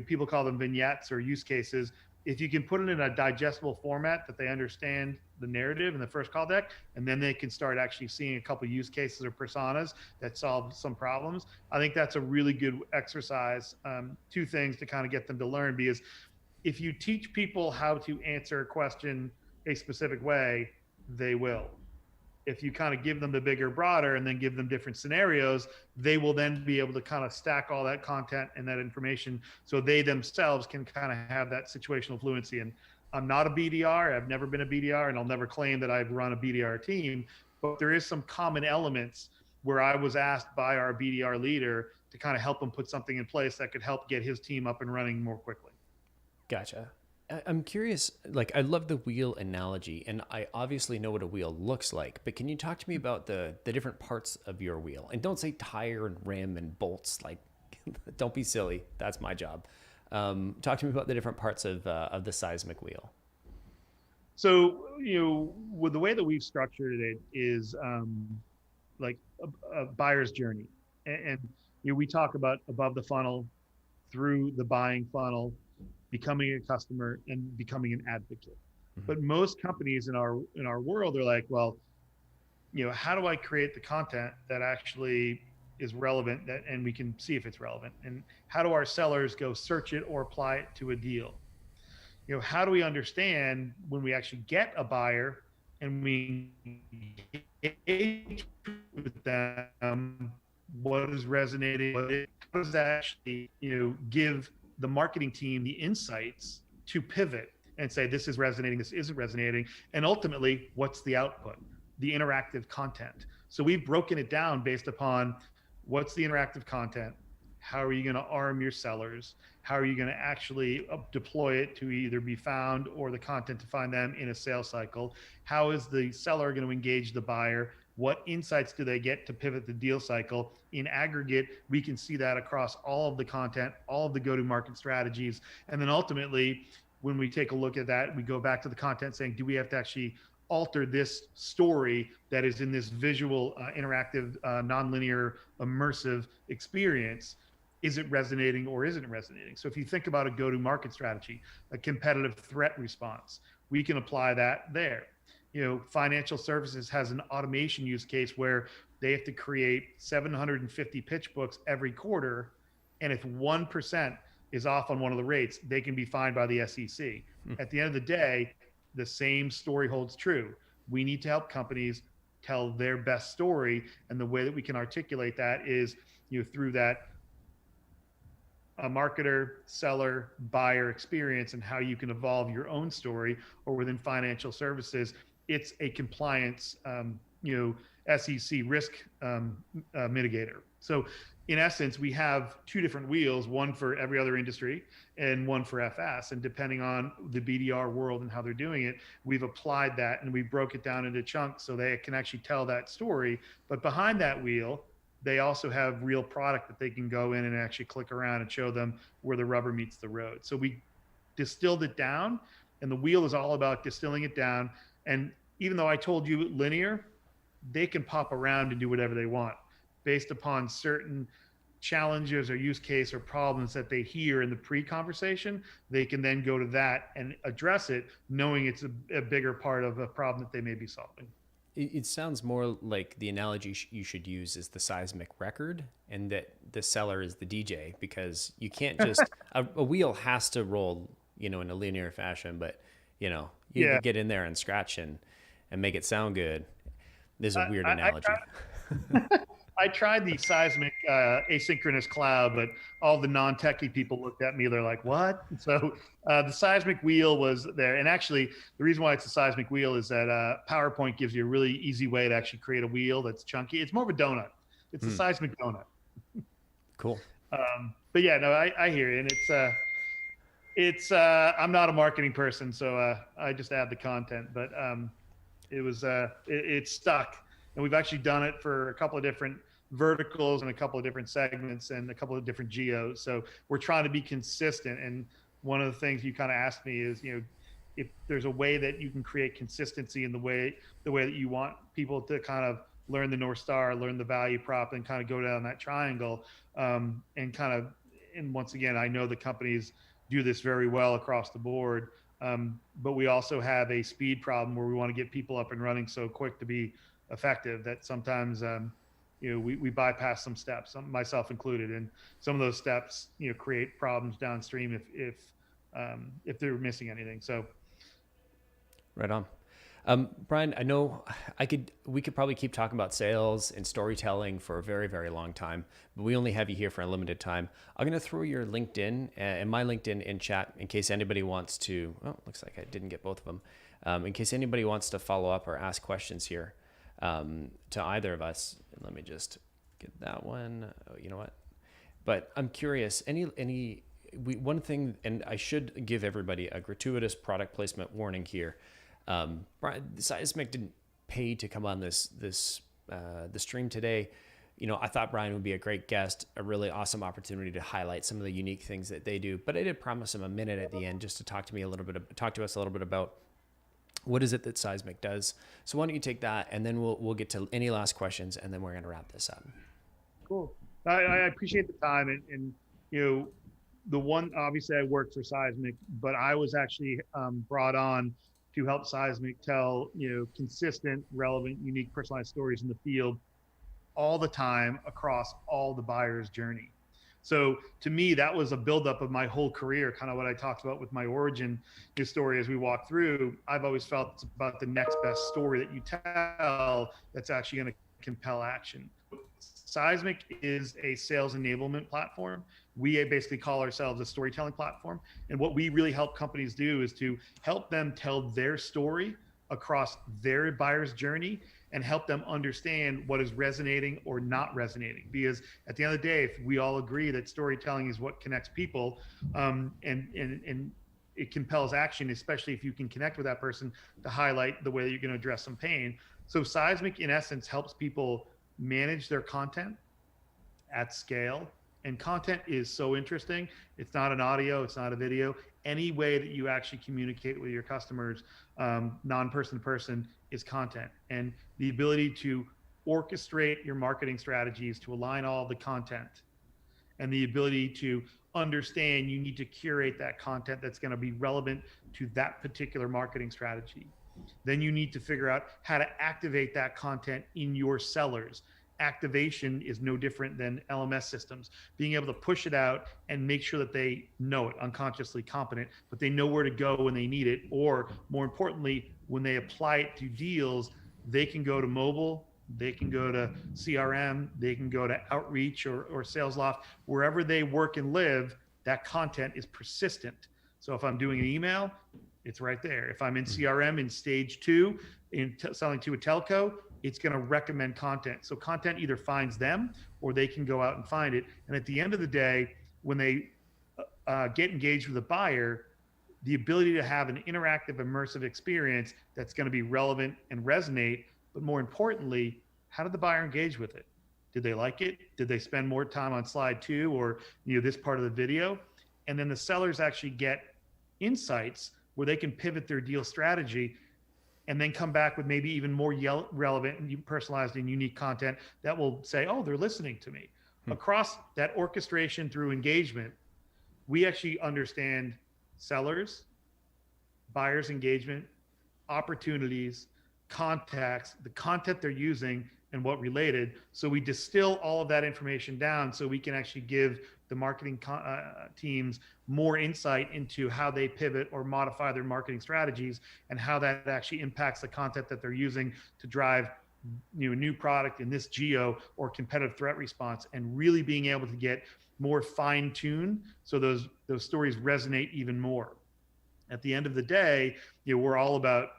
Speaker 2: people call them vignettes or use cases. If you can put it in a digestible format that they understand the narrative in the first call deck, and then they can start actually seeing a couple of use cases or personas that solve some problems, I think that's a really good exercise. 2 things to kind of get them to learn, because if you teach people how to answer a question a specific way, they will. If you kind of give them the bigger, broader, and then give them different scenarios, they will then be able to kind of stack all that content and that information, so they themselves can kind of have that situational fluency. And I'm not a BDR. I've never been a BDR, and I'll never claim that I've run a BDR team, but there is some common elements where I was asked by our BDR leader to kind of help him put something in place that could help get his team up and running more quickly.
Speaker 1: Gotcha. I'm curious, like, I love the wheel analogy, and I obviously know what a wheel looks like, but can you talk to me about the different parts of your wheel? And don't say tire and rim and bolts, like, don't be silly. That's my job. Talk to me about the different parts of the Seismic Wheel.
Speaker 2: So, with the way that we've structured it is like a buyer's journey. And we talk about above the funnel, through the buying funnel, becoming a customer, and becoming an advocate. But most companies in our world are like, well, how do I create the content that actually is relevant that and we can see if it's relevant? And how do our sellers go search it or apply it to a deal? How do we understand when we actually get a buyer and we engage with them, what is resonating, how does that actually, give the marketing team the insights to pivot and say, this is resonating, this isn't resonating. And ultimately, what's the output? The interactive content. So we've broken it down based upon what's the interactive content, how are you going to arm your sellers, how are you going to actually deploy it to either be found or the content to find them in a sales cycle, how is the seller going to engage the buyer, what insights do they get to pivot the deal cycle. In aggregate, we can see that across all of the content, all of the go-to-market strategies. And then ultimately, when we take a look at that, we go back to the content saying, do we have to actually alter this story that is in this visual, interactive, nonlinear, immersive experience? Is it resonating or isn't it resonating? So if you think about a go-to-market strategy, a competitive threat response, we can apply that there. Financial services has an automation use case where they have to create 750 pitch books every quarter. And if 1% is off on one of the rates, they can be fined by the SEC. At the end of the day, the same story holds true. We need to help companies tell their best story. And the way that we can articulate that is, through that a marketer, seller, buyer experience and how you can evolve your own story. Or within financial services, it's a compliance, SEC risk mitigator. So in essence, we have two different wheels, one for every other industry and one for FS. And depending on the BDR world and how they're doing it, we've applied that and we broke it down into chunks so they can actually tell that story. But behind that wheel, they also have real product that they can go in and actually click around and show them where the rubber meets the road. So we distilled it down, and the wheel is all about distilling it down. And even though I told you linear, they can pop around and do whatever they want based upon certain challenges or use case or problems that they hear in the pre-conversation. They can then go to that and address it, knowing it's a bigger part of a problem that they may be solving.
Speaker 1: It sounds more like the analogy you should use is the seismic record, and that the seller is the DJ, because you can't just a wheel has to roll, in a linear fashion, but you
Speaker 2: Yeah.
Speaker 1: get in there and scratch and make it sound good. This is a weird analogy.
Speaker 2: I tried the seismic asynchronous cloud, but all the non-techie people looked at me. They're like, "What?" So the seismic wheel was there, and actually, the reason why it's a seismic wheel is that PowerPoint gives you a really easy way to actually create a wheel that's chunky. It's more of a donut. It's a seismic donut.
Speaker 1: Cool.
Speaker 2: But yeah, no, I hear you, and it's I'm not a marketing person, so I just add the content, but it stuck, and we've actually done it for a couple of different verticals and a couple of different segments and a couple of different geos. So we're trying to be consistent. And one of the things you kind of asked me is, if there's a way that you can create consistency in the way that you want people to kind of learn the North Star, learn the value prop, and kind of go down that triangle. And once again, I know the companies do this very well across the board. But we also have a speed problem where we want to get people up and running so quick to be effective that sometimes we bypass some steps, myself included, and some of those steps create problems downstream if they're missing anything. So
Speaker 1: right on. Brian, I know we could probably keep talking about sales and storytelling for a very, very long time, but we only have you here for a limited time. I'm going to throw your LinkedIn and my LinkedIn in chat in case anybody wants to, looks like I didn't get both of them. In case anybody wants to follow up or ask questions here to either of us. Let me just get that one. Oh, you know what? But I'm curious, one thing, and I should give everybody a gratuitous product placement warning here. Brian, Seismic didn't pay to come on the stream today. I thought Brian would be a great guest, a really awesome opportunity to highlight some of the unique things that they do. But I did promise him a minute at the end just to talk to us a little bit about what is it that Seismic does. So why don't you take that, and then we'll get to any last questions, and then we're going to wrap this up.
Speaker 2: Cool. I appreciate the time, and the one, obviously I worked for Seismic, but I was actually brought on to help Seismic tell, consistent, relevant, unique, personalized stories in the field all the time across all the buyer's journey. So to me, that was a buildup of my whole career, kind of what I talked about with my origin story as we walk through. I've always felt it's about the next best story that you tell that's actually going to compel action. Seismic is a sales enablement platform. We basically call ourselves a storytelling platform. And what we really help companies do is to help them tell their story across their buyer's journey and help them understand what is resonating or not resonating. Because at the end of the day, if we all agree that storytelling is what connects people, and it compels action, especially if you can connect with that person to highlight the way that you're going to address some pain. So Seismic, in essence, helps people manage their content at scale. And content is so interesting. It's not an audio, it's not a video. Any way that you actually communicate with your customers, non-person to person, is content. And the ability to orchestrate your marketing strategies to align all the content, and the ability to understand you need to curate that content that's going to be relevant to that particular marketing strategy. Then you need to figure out how to activate that content in your sellers. Activation is no different than LMS systems. Being able to push it out and make sure that they know it, unconsciously competent, but they know where to go when they need it, or more importantly, when they apply it to deals, they can go to mobile, they can go to CRM, they can go to Outreach or SalesLoft, wherever they work and live, that content is persistent. So if I'm doing an email, it's right there. If I'm in CRM in stage 2, in selling to a telco, it's going to recommend content. So content either finds them or they can go out and find it. And at the end of the day, when they get engaged with a buyer, the ability to have an interactive, immersive experience that's going to be relevant and resonate, but more importantly, how did the buyer engage with it? Did they like it? Did they spend more time on slide 2 or this part of the video? And then the sellers actually get insights where they can pivot their deal strategy and then come back with maybe even more relevant and personalized and unique content that will say, oh, they're listening to me. Across that orchestration through engagement, we actually understand sellers, buyers' engagement, opportunities, contacts, the content they're using, and what related. So we distill all of that information down so we can actually give the marketing teams more insight into how they pivot or modify their marketing strategies, and how that actually impacts the content that they're using to drive new product in this geo or competitive threat response, and really being able to get more fine-tuned so those stories resonate even more. At the end of the day, we're all about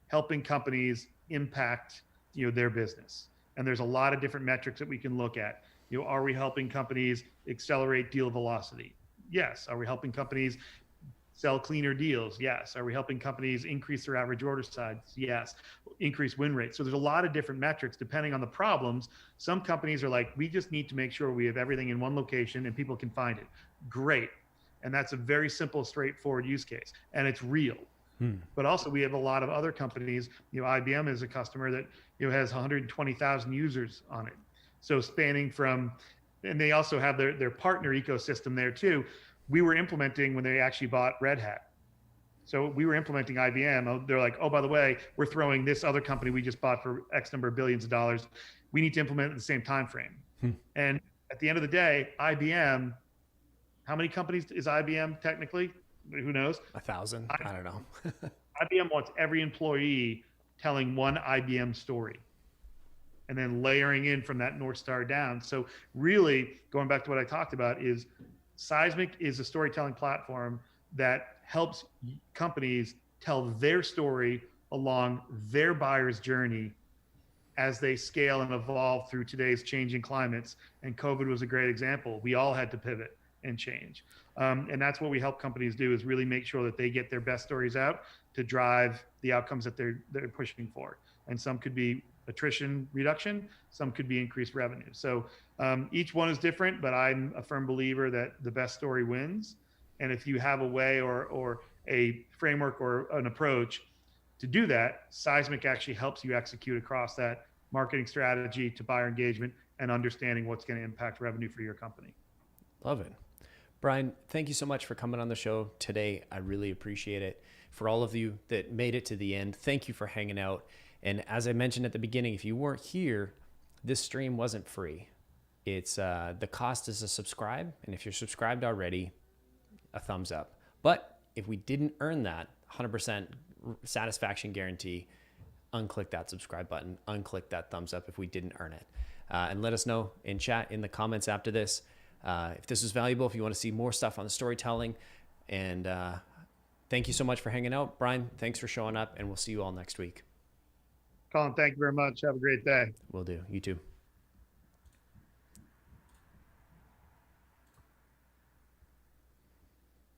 Speaker 2: helping companies impact their business. And there's a lot of different metrics that we can look at. Are we helping companies accelerate deal velocity? Yes. Are we helping companies sell cleaner deals? Yes. Are we helping companies increase their average order size? Yes. Increase win rate. So there's a lot of different metrics depending on the problems. Some companies are like, we just need to make sure we have everything in one location and people can find it. Great. And that's a very simple, straightforward use case. And it's real. But also we have a lot of other companies, IBM is a customer that has 120,000 users on it. So spanning from, and they also have their partner ecosystem there too. We were implementing when they actually bought Red Hat. So we were implementing IBM. They're like, oh, by the way, we're throwing this other company we just bought for X number of billions of dollars. We need to implement it in the same time frame. And at the end of the day, IBM, how many companies is IBM technically? Who knows?
Speaker 1: 1,000. I don't know.
Speaker 2: IBM wants every employee telling one IBM story and then layering in from that North Star down. So really going back to what I talked about is Seismic is a storytelling platform that helps companies tell their story along their buyer's journey as they scale and evolve through today's changing climates. And COVID was a great example. We all had to pivot and change. And that's what we help companies do, is really make sure that they get their best stories out to drive the outcomes that they're pushing for. And some could be attrition reduction, some could be increased revenue. So each one is different, but I'm a firm believer that the best story wins. And if you have a way or a framework or an approach to do that, Seismic actually helps you execute across that marketing strategy to buyer engagement and understanding what's going to impact revenue for your company.
Speaker 1: Love it. Brian, thank you so much for coming on the show today. I really appreciate it. For all of you that made it to the end, thank you for hanging out. And as I mentioned at the beginning, if you weren't here, this stream wasn't free. It's the cost is a subscribe. And if you're subscribed already, a thumbs up. But if we didn't earn that 100% satisfaction guarantee, unclick that subscribe button, unclick that thumbs up if we didn't earn it. And let us know in chat, in the comments after this, if this was valuable, if you want to see more stuff on the storytelling. And thank you so much for hanging out. Brian, thanks for showing up, and we'll see you all next week.
Speaker 2: Colin, thank you very much. Have a great day.
Speaker 1: Will do. You too.